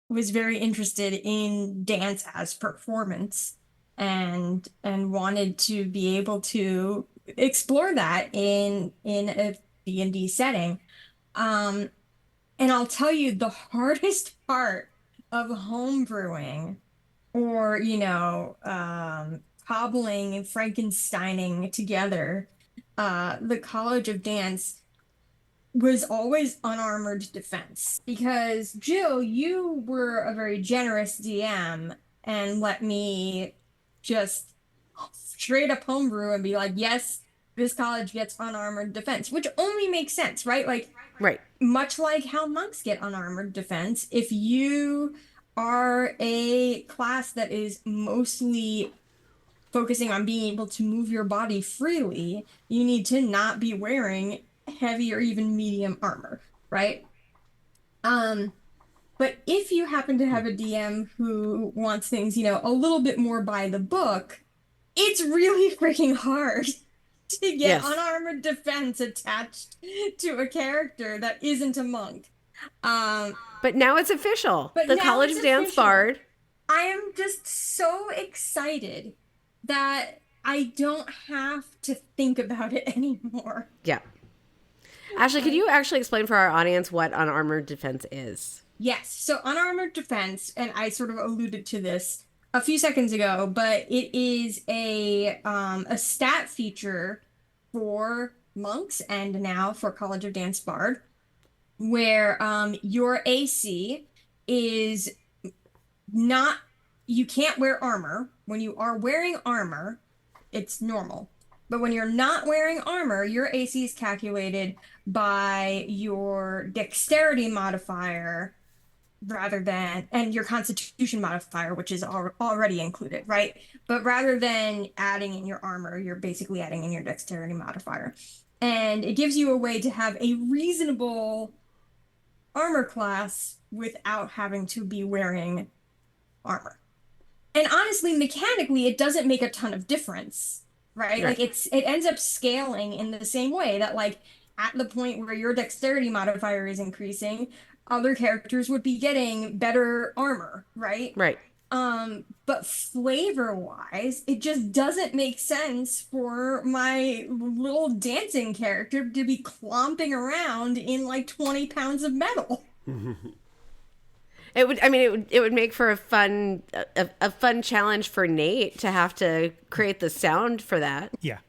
was very interested in dance as performance and wanted to be able to explore that in a D&D setting. And I'll tell you, the hardest part of homebrewing or, cobbling and Frankensteining together the College of Dance was always unarmored defense. Because, Jill, you were a very generous DM and let me just straight up homebrew and be like, yes, this college gets unarmored defense, which only makes sense, right? Like, Right. much like how monks get unarmored defense, if you are a class that is mostly focusing on being able to move your body freely, you need to not be wearing heavy or even medium armor, right? But if you happen to have a DM who wants things, a little bit more by the book, it's really freaking hard to get Yes. unarmored defense attached to a character that isn't a monk. But now it's official. But The now College it's of Dance official. Bard. I am just so excited that I don't have to think about it anymore. Yeah. Ashley, could you actually explain for our audience what unarmored defense is? Yes, so unarmored defense, and I sort of alluded to this a few seconds ago, but it is a stat feature for monks and now for College of Dance Bard, where your AC is not, you can't wear armor. When you are wearing armor, it's normal. But when you're not wearing armor, your AC is calculated by your dexterity modifier rather than, and your constitution modifier, which is already included, right? But rather than adding in your armor, you're basically adding in your dexterity modifier. And it gives you a way to have a reasonable armor class without having to be wearing armor. And honestly, mechanically, it doesn't make a ton of difference, right? Like it ends up scaling in the same way that like at the point where your dexterity modifier is increasing, other characters would be getting better armor, right? Right. But flavor-wise, it just doesn't make sense for my little dancing character to be clomping around in like 20 pounds of metal. It would. I mean, it would make for a fun challenge for Nate to have to create the sound for that. Yeah.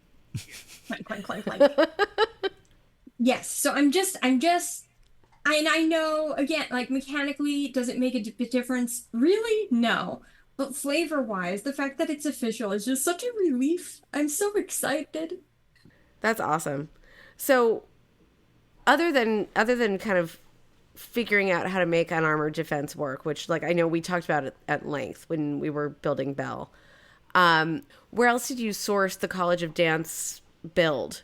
Clank, clank, clank, clank. Yes. So I know again, like mechanically, does it make a difference? Really? No. But flavor-wise, the fact that it's official is just such a relief. I'm so excited. That's awesome. So, other than kind of figuring out how to make unarmored defense work, which like I know we talked about it at length when we were building Bell. Where else did you source the College of Dance build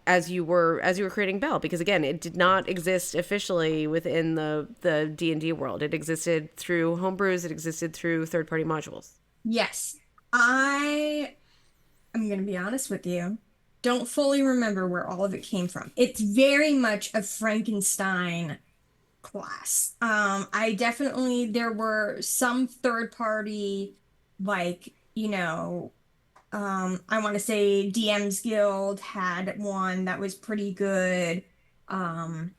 as you were creating Bell? Because again, it did not exist officially within the D&D world. It existed through homebrews. It existed through third-party modules. Yes. I'm going to be honest with you. Don't fully remember where all of it came from. It's very much a Frankenstein class. There were some third party, like, I want to say DM's Guild had one that was pretty good. I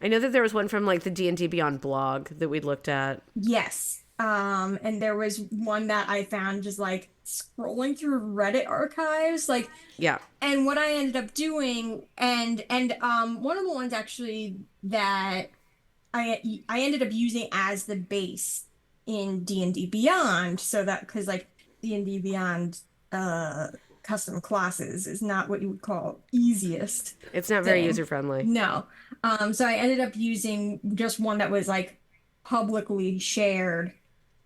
know that there was one from like the D&D Beyond blog that we looked at. Yes. And there was one that I found just like scrolling through Reddit archives, like yeah. And what I ended up doing, and one of the ones actually that I ended up using as the base in D&D Beyond, so that because like D&D Beyond custom classes is not what you would call easiest. It's not very user friendly. No. So I ended up using just one that was like publicly shared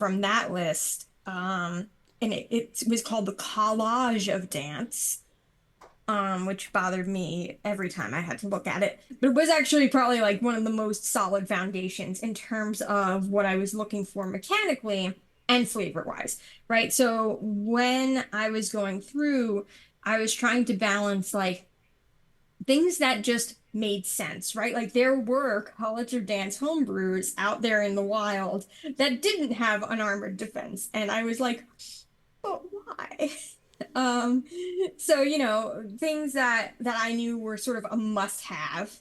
from that list. And it was called the Collage of Dance, which bothered me every time I had to look at it. But it was actually probably like one of the most solid foundations in terms of what I was looking for mechanically and flavor-wise, right? So when I was going through, I was trying to balance like things that just made sense, right? Like there were College of Dance homebrews out there in the wild that didn't have unarmored defense. And I was like, but why? So, things that I knew were sort of a must-have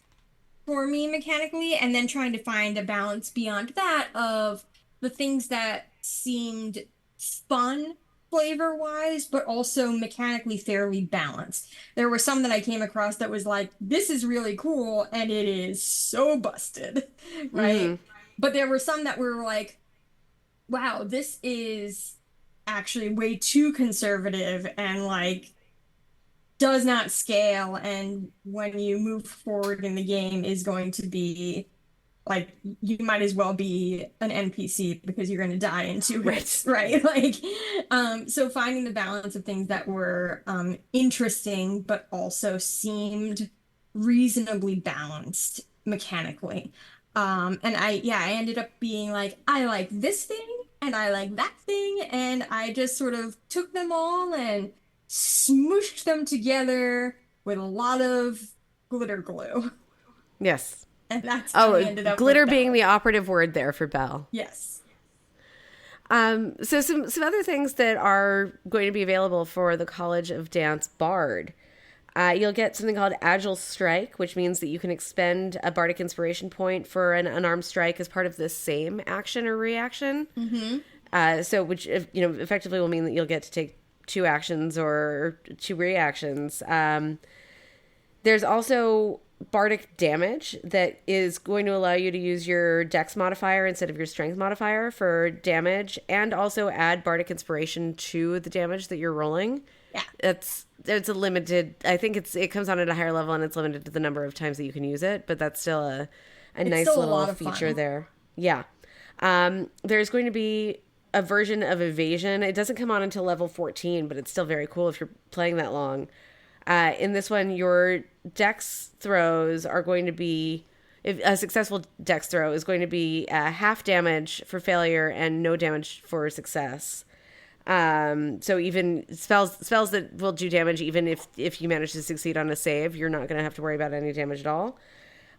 for me mechanically, and then trying to find a balance beyond that of the things that seemed fun flavor-wise, but also mechanically fairly balanced. There were some that I came across that was like, this is really cool, and it is so busted, right? But there were some that were like, wow, this is actually way too conservative and like does not scale, and when you move forward in the game is going to be like you might as well be an NPC because you're going to die in 2 hits, right? Like so finding the balance of things that were interesting but also seemed reasonably balanced mechanically. And I ended up being like, I like this thing and I like that thing, and I just sort of took them all and smooshed them together with a lot of glitter glue. Yes. And that's how I ended up glitter with being the operative word there for Belle. Yes. So some other things that are going to be available for the College of Dance Bard. You'll get something called Agile Strike, which means that you can expend a Bardic Inspiration point for an unarmed strike as part of the same action or reaction. So which effectively will mean that you'll get to take 2 actions or 2 reactions. There's also Bardic Damage that is going to allow you to use your Dex modifier instead of your Strength modifier for damage, and also add Bardic Inspiration to the damage that you're rolling, Yeah. It's a limited. I think it comes on at a higher level and it's limited to the number of times that you can use it. But that's still a nice still a little lot of feature fun. there. Yeah. There's going to be a version of evasion. It doesn't come on until level 14, but it's still very cool if you're playing that long. In this one, your dex throws are going to be, if a successful dex throw is going to be half damage for failure and no damage for success. So even spells that will do damage, even if you manage to succeed on a save, you're not going to have to worry about any damage at all.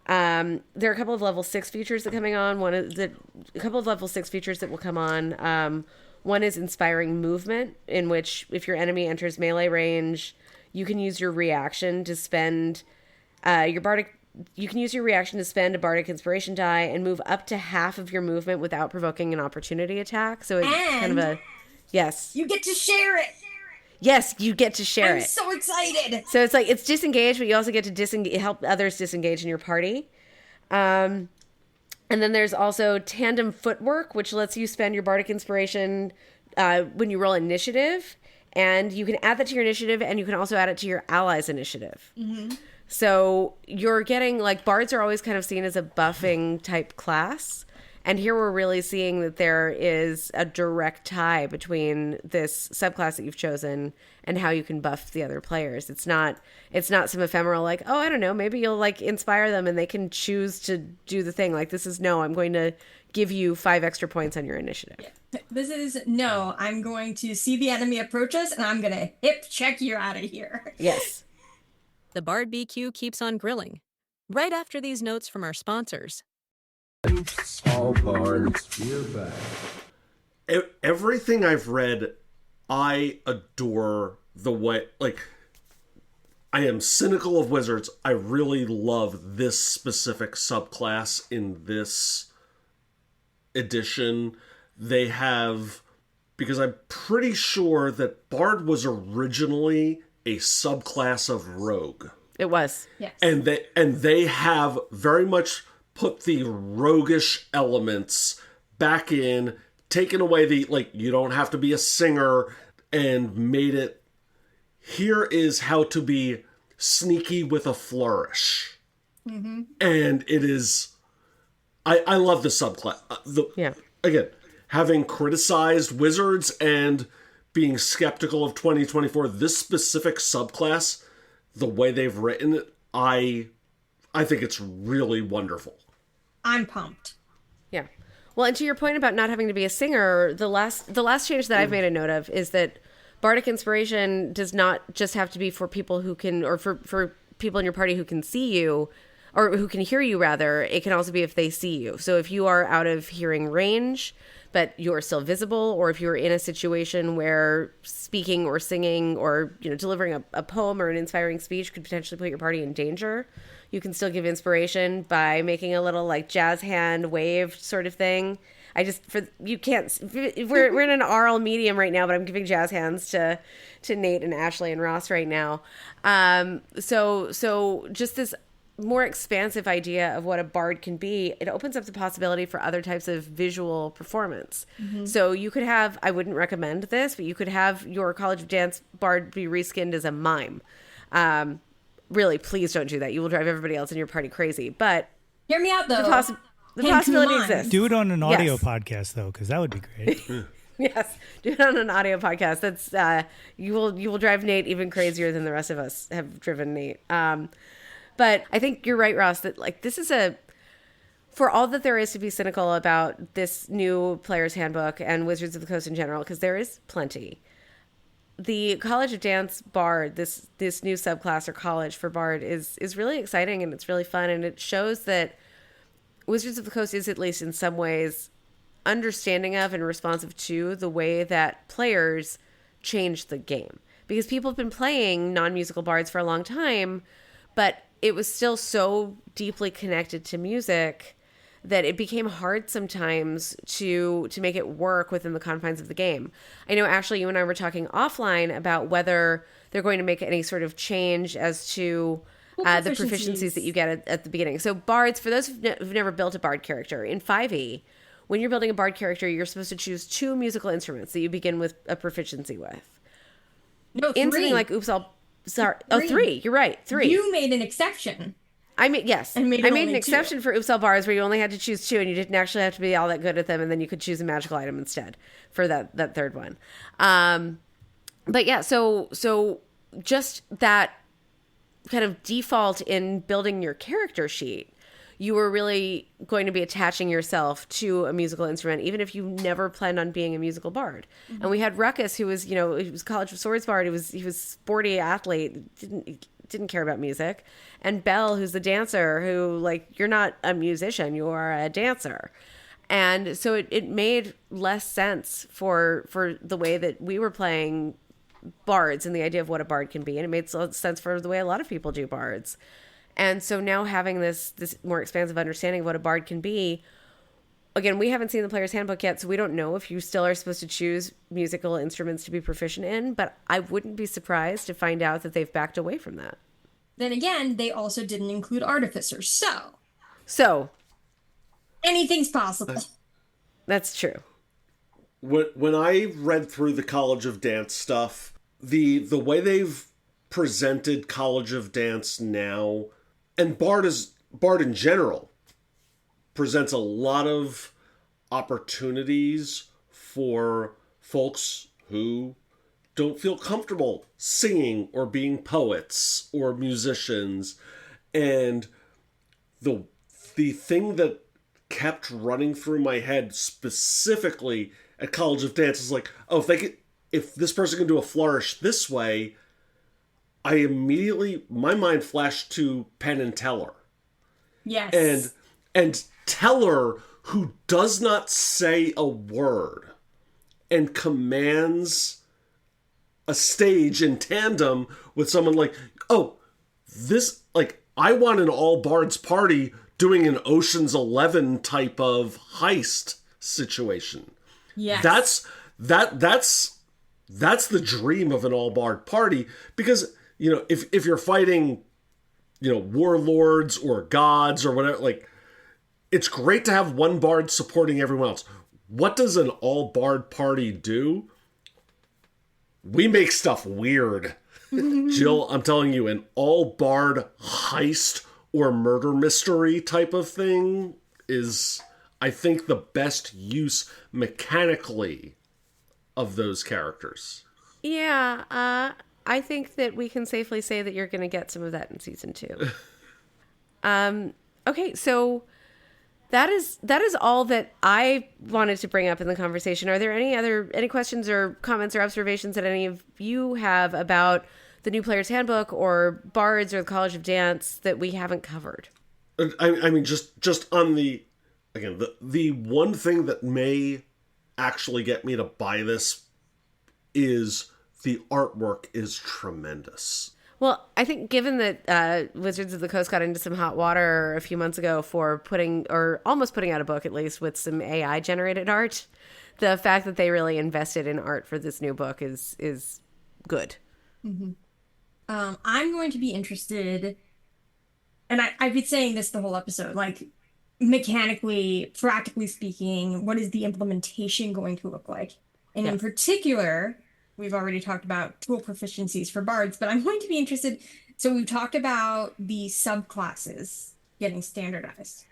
There are a couple of level 6 features that are coming on. A couple of level 6 features that will come on. One is inspiring movement, in which if your enemy enters melee range, you can use your reaction to spend You can use your reaction to spend a bardic inspiration die and move up to half of your movement without provoking an opportunity attack. So it's kind of a yes. You get to share it. Yes, you get to share I'm it. so excited. So it's like it's disengaged, but you also get to help others disengage in your party. And then there's also tandem footwork, which lets you spend your bardic inspiration when you roll initiative, and you can add that to your initiative, and you can also add it to your allies' initiative. Mm-hmm. So you're getting, like, bards are always kind of seen as a buffing type class. And here we're really seeing that there is a direct tie between this subclass that you've chosen and how you can buff the other players. It's not some ephemeral, like, oh, I don't know, maybe you'll like inspire them and they can choose to do the thing. Like, this is, no, I'm going to give you 5 extra points on your initiative. Yeah. This is, no, I'm going to see the enemy approach us and I'm going to hip check you out of here. Yes. The Bard BQ keeps on grilling. Right after these notes from our sponsors. All Bards, we're back. Everything I've read, I adore the way, like, I am cynical of wizards. I really love this specific subclass in this edition. They have, because I'm pretty sure that Bard was originally a subclass of rogue. It was. Yes. And they have very much put the roguish elements back in, taken away the, like, you don't have to be a singer, and made it, here is how to be sneaky with a flourish. Mm-hmm. And it is, I love the subclass. Again, having criticized wizards and being skeptical of 2024, this specific subclass, the way they've written it, I think it's really wonderful. I'm pumped. Yeah. Well, and to your point about not having to be a singer, the last change that I've made a note of is that bardic inspiration does not just have to be for people who can, or for people in your party who can see you, or who can hear you rather. It can also be if they see you. So if you are out of hearing range, but you're still visible, or if you're in a situation where speaking or singing or, you know, delivering a poem or an inspiring speech could potentially put your party in danger, you can still give inspiration by making a little, like, jazz hand wave sort of thing. We're in an oral medium right now, but I'm giving jazz hands to Nate and Ashley and Ross right now. So just this more expansive idea of what a bard can be, it opens up the possibility for other types of visual performance. Mm-hmm. So you could have, I wouldn't recommend this, but you could have your College of Dance bard be reskinned as a mime. Really, please don't do that. You will drive everybody else in your party crazy. But hear me out, though. The possibility exists. Do it on an audio podcast, though, because that would be great. Yes, do it on an audio podcast. That's you will drive Nate even crazier than the rest of us have driven Nate. But I think you're right, Ross, that, like, this is for all that there is to be cynical about this new player's handbook and Wizards of the Coast in general, because there is plenty. The College of Dance Bard, this new subclass or college for Bard is really exciting, and it's really fun, and it shows that Wizards of the Coast is, at least in some ways, understanding of and responsive to the way that players change the game. Because people have been playing non-musical bards for a long time, but it was still so deeply connected to music that it became hard sometimes to make it work within the confines of the game. I know, Ashley, you and I were talking offline about whether they're going to make any sort of change as to the proficiencies that you get at the beginning. So bards, for those who've never built a bard character, in 5e, when you're building a bard character, you're supposed to choose 2 musical instruments that you begin with a proficiency with. No, in three. something like Oops All... Sorry. Oh, three. You're right. Three. You made an exception. I made And made I it made an only exception for Oops All Bards where you only had to choose two and you didn't actually have to be all that good at them, and then you could choose a magical item instead for that third one. But yeah, so just that kind of default in building your character sheet, you were really going to be attaching yourself to a musical instrument, even if you never planned on being a musical bard. And we had Ruckus, who was, he was College of Swords bard. He was sporty athlete, didn't care about music. And Belle, who's the dancer, who, like, you're not a musician, you are a dancer. And so it made less sense for the way that we were playing bards and the idea of what a bard can be. And it made sense for the way a lot of people do bards. And so now having this more expansive understanding of what a bard can be, again, we haven't seen the player's handbook yet, so we don't know if you still are supposed to choose musical instruments to be proficient in, but I wouldn't be surprised to find out that they've backed away from that. Then again, they also didn't include artificers, So anything's possible. that's true. When I read through the College of Dance stuff, the way they've presented College of Dance now, and Bard in general, presents a lot of opportunities for folks who don't feel comfortable singing or being poets or musicians. And the thing that kept running through my head specifically at College of Dance is like, oh, if this person can do a flourish this way, my mind flashed to Penn and Teller. Yes. And Teller, who does not say a word and commands a stage in tandem with someone like, oh, this, like, I want an all bards party doing an Ocean's 11 type of heist situation. Yes. That's the dream of an all bard party, because, if you're fighting, warlords or gods or whatever, like, it's great to have one bard supporting everyone else. What does an all bard party do? We make stuff weird. Jill, I'm telling you, an all bard heist or murder mystery type of thing is, I think, the best use mechanically of those characters. Yeah, I think that we can safely say that you're going to get some of that in season 2. Okay, so that is all that I wanted to bring up in the conversation. Are there any questions or comments or observations that any of you have about the new player's handbook or Bards or the College of Dance that we haven't covered? I mean, just on the one thing that may actually get me to buy this is the artwork is tremendous. Well, I think given that Wizards of the Coast got into some hot water a few months ago for almost putting out a book, at least, with some AI-generated art, the fact that they really invested in art for this new book is good. Mm-hmm. I'm going to be interested, and I've been saying this the whole episode, like, mechanically, practically speaking, what is the implementation going to look like? And in particular, we've already talked about tool proficiencies for bards, but I'm going to be interested. So we've talked about the subclasses getting standardized,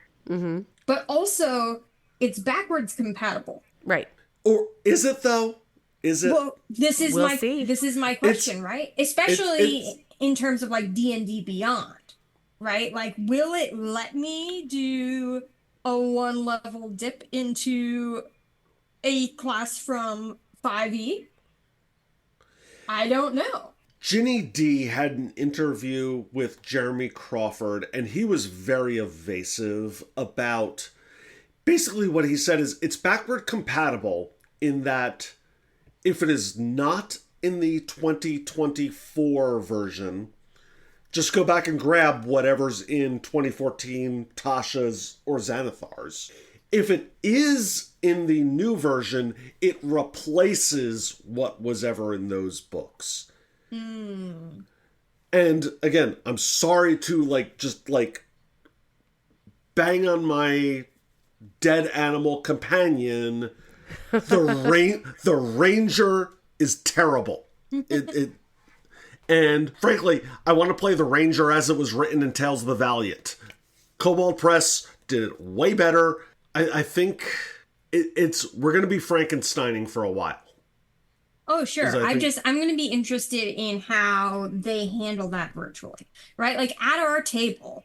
but also it's backwards compatible. Right. Or is it though? Is it? Well, this is my question, right? Especially in terms of like D&D Beyond, right? Like, will it let me do a 1 level dip into a class from 5e? I don't know. Ginny D had an interview with Jeremy Crawford, and he was very evasive about, basically what he said is it's backward compatible in that if it is not in the 2024 version, just go back and grab whatever's in 2014 Tasha's or Xanathar's. If it is in the new version, it replaces what was ever in those books. And again, I'm sorry to just bang on my dead animal companion. The ranger is terrible. And frankly, I want to play the Ranger as it was written in Tales of the Valiant. Cobalt Press did it way better. I think we're going to be Frankensteining for a while. Oh, sure. I think- I'm going to be interested in how they handle that virtually, right? Like at our table,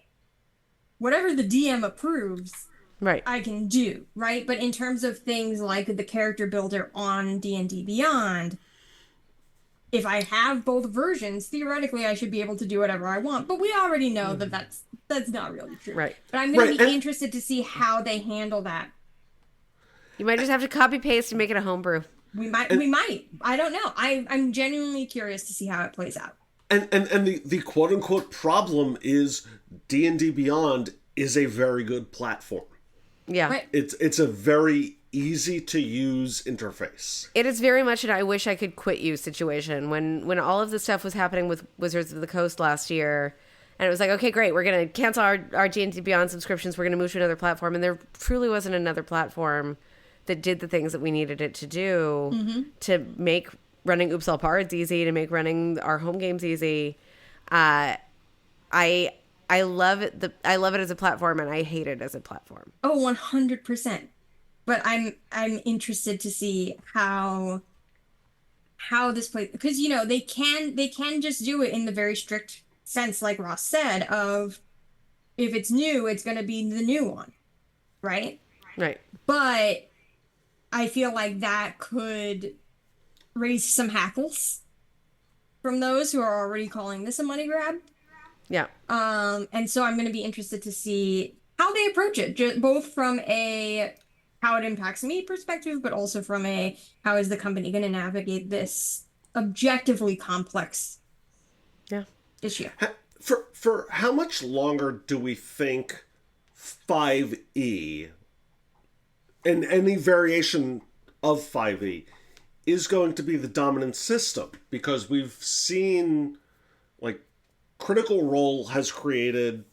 whatever the DM approves, Right. I can do, right? But in terms of things like the character builder on D&D Beyond, if I have both versions, theoretically I should be able to do whatever I want. But we already know that that's not really true. Right. But I'm going to Right, be interested to see how they handle that. You might just have to copy paste and make it a homebrew. We might. I don't know. I'm genuinely curious to see how it plays out. And the quote unquote problem is D&D Beyond is a very good platform. Yeah. Right. It's a very easy to use interface. It is very much an I wish I could quit you situation. When all of the stuff was happening with Wizards of the Coast last year, and it was like, okay, great, we're going to cancel our D&D Beyond subscriptions, we're going to move to another platform, and there truly wasn't another platform that did the things that we needed it to do to make running Oops All Bards easy, to make running our home games easy. I love it. I love it as a platform, and I hate it as a platform. Oh, 100%. But I'm interested to see how this plays, because they can just do it in the very strict sense, like Ross said, of if it's new, it's going to be the new one, right? Right. But I feel like that could raise some hackles from those who are already calling this a money grab. Yeah. And so I'm going to be interested to see how they approach it, both from a how it impacts me perspective, but also from a how is the company going to navigate this objectively complex issue. For how much longer do we think 5e and any variation of 5e is going to be the dominant system? Because we've seen, like, Critical Role has created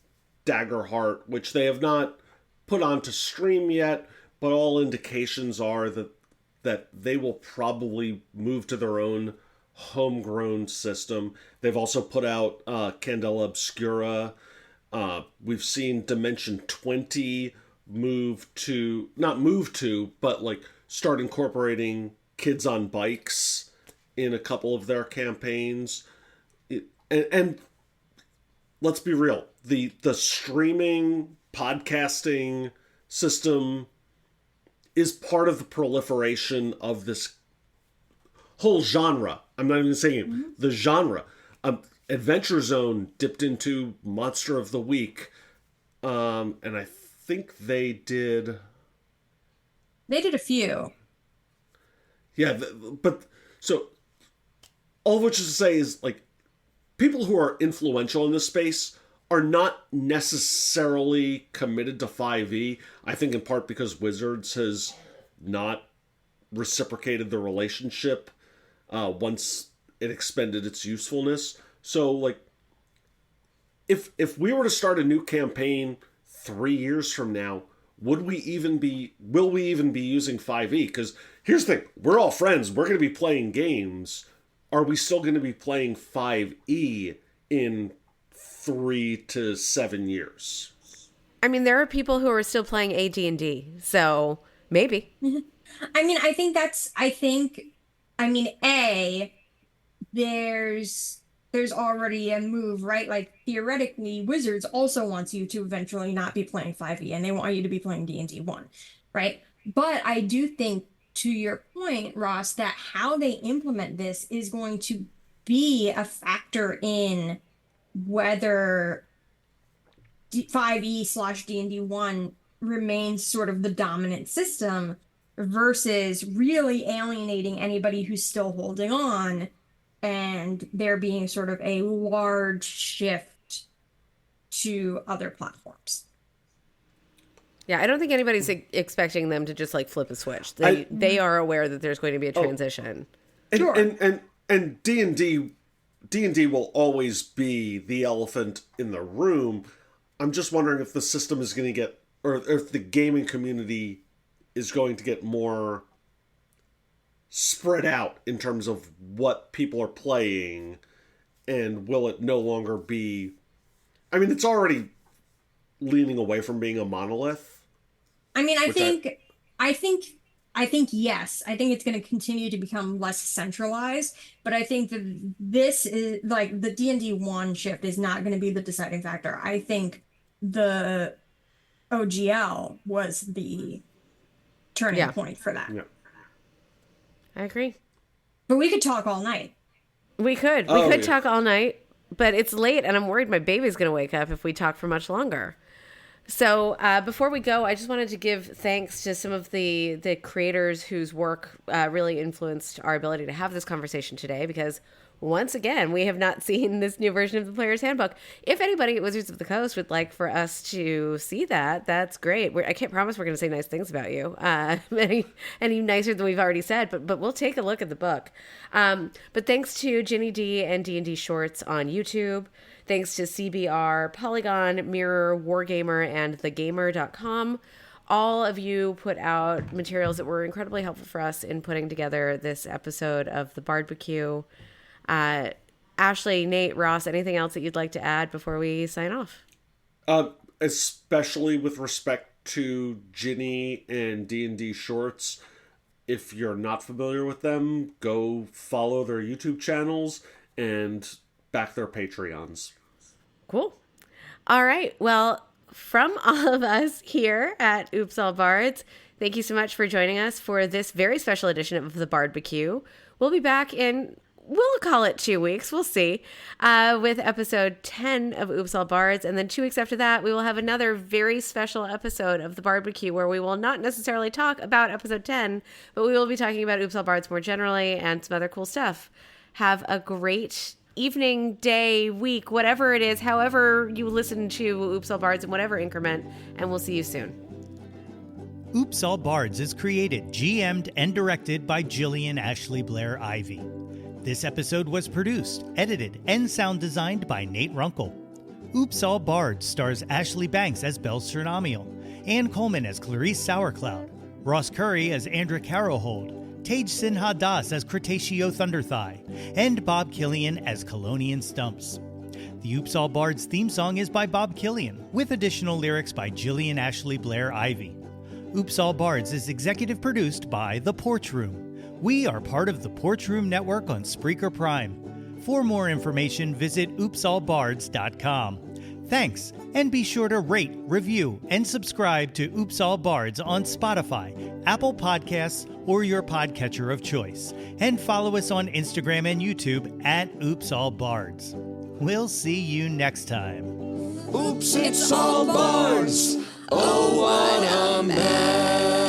Daggerheart, which they have not put onto stream yet, but all indications are that they will probably move to their own homegrown system. They've also put out Candela Obscura. We've seen Dimension 20 but like start incorporating kids on bikes in a couple of their campaigns. And let's be real, the streaming podcasting system is part of the proliferation of this whole genre. I'm not even saying the genre. Adventure Zone dipped into Monster of the Week, and I think they did a few. Yeah, but so all of which is to say is, like, people who are influential in this space are not necessarily committed to 5e. I think in part because Wizards has not reciprocated the relationship once it expended its usefulness. So, like, if we were to start a new campaign 3 years from now, will we even be using 5e? Because here's the thing, we're all friends, we're going to be playing games. Are we still going to be playing 5e in 3 to 7 years? I mean, there are people who are still playing AD&D, so maybe. I mean, there's already a move, right? Like, theoretically, Wizards also wants you to eventually not be playing 5e, and they want you to be playing D&D 1, right? But I do think, to your point, Ross, that how they implement this is going to be a factor in whether 5e/D&D 1 remains sort of the dominant system versus really alienating anybody who's still holding on, and there being sort of a large shift to other platforms. Yeah, I don't think anybody's expecting them to just like flip a switch. They are aware that there's going to be a transition. Sure. And D&D will always be the elephant in the room. I'm just wondering if the system is going to get, or if the gaming community is going to get more spread out in terms of what people are playing And will it no longer be... I mean, it's already leaning away from being a monolith. I mean, I think yes. I think it's going to continue to become less centralized, but I think that this is like the D&D 1 shift is not going to be the deciding factor. I think the OGL was the turning point for that. Yeah. I agree. But we could talk all night. We could talk all night, but it's late and I'm worried my baby's going to wake up if we talk for much longer. So before we go, I just wanted to give thanks to some of the creators whose work really influenced our ability to have this conversation today, because once again, we have not seen this new version of the Player's Handbook. If anybody at Wizards of the Coast would like for us to see that, that's great. I can't promise we're going to say nice things about you, any nicer than we've already said, but we'll take a look at the book. But thanks to Ginny D and D&D Shorts on YouTube. Thanks to CBR, Polygon, Mirror, Wargamer, and thegamer.com. All of you put out materials that were incredibly helpful for us in putting together this episode of the Barbecue. Ashley, Nate, Ross, anything else that you'd like to add before we sign off? Especially with respect to Ginny and D&D Shorts, if you're not familiar with them, go follow their YouTube channels and back their Patreons. Cool. All right. Well, from all of us here at Oops All Bards, thank you so much for joining us for this very special edition of the Barbecue. We'll be back in, we'll call it 2 weeks, we'll see, with episode 10 of Oops All Bards. And then 2 weeks after that, we will have another very special episode of the Barbecue where we will not necessarily talk about episode 10, but we will be talking about Oops All Bards more generally and some other cool stuff. Have a great evening, day, week, whatever it is, however you listen to Oops All Bards in whatever increment, and we'll see you soon. Oops All Bards is created, GM'd, and directed by Jillian Ashley Blair Ivy. This episode was produced, edited, and sound designed by Nate Runkle. Oops All Bards stars Ashley Banks as Belle Sternamiel, Ann Coleman as Clarice Sauercloud, Ross Curry as Andra Carohold, Tage Sinha Das as Cretaceous Thunderthigh, and Bob Killian as Colonian Stumps. The Oops All Bards theme song is by Bob Killian, with additional lyrics by Jillian Ashley Blair Ivy. Oops All Bards is executive produced by The Porch Room. We are part of the Porch Room Network on Spreaker Prime. For more information, visit oopsallbards.com. Thanks, and be sure to rate, review, and subscribe to Oops All Bards on Spotify, Apple Podcasts, or your podcatcher of choice. And follow us on Instagram and YouTube at Oops All Bards. We'll see you next time. Oops, it's all Bards. Oh, what a mess.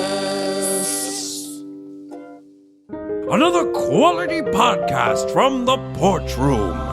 Another quality podcast from the Porch Room.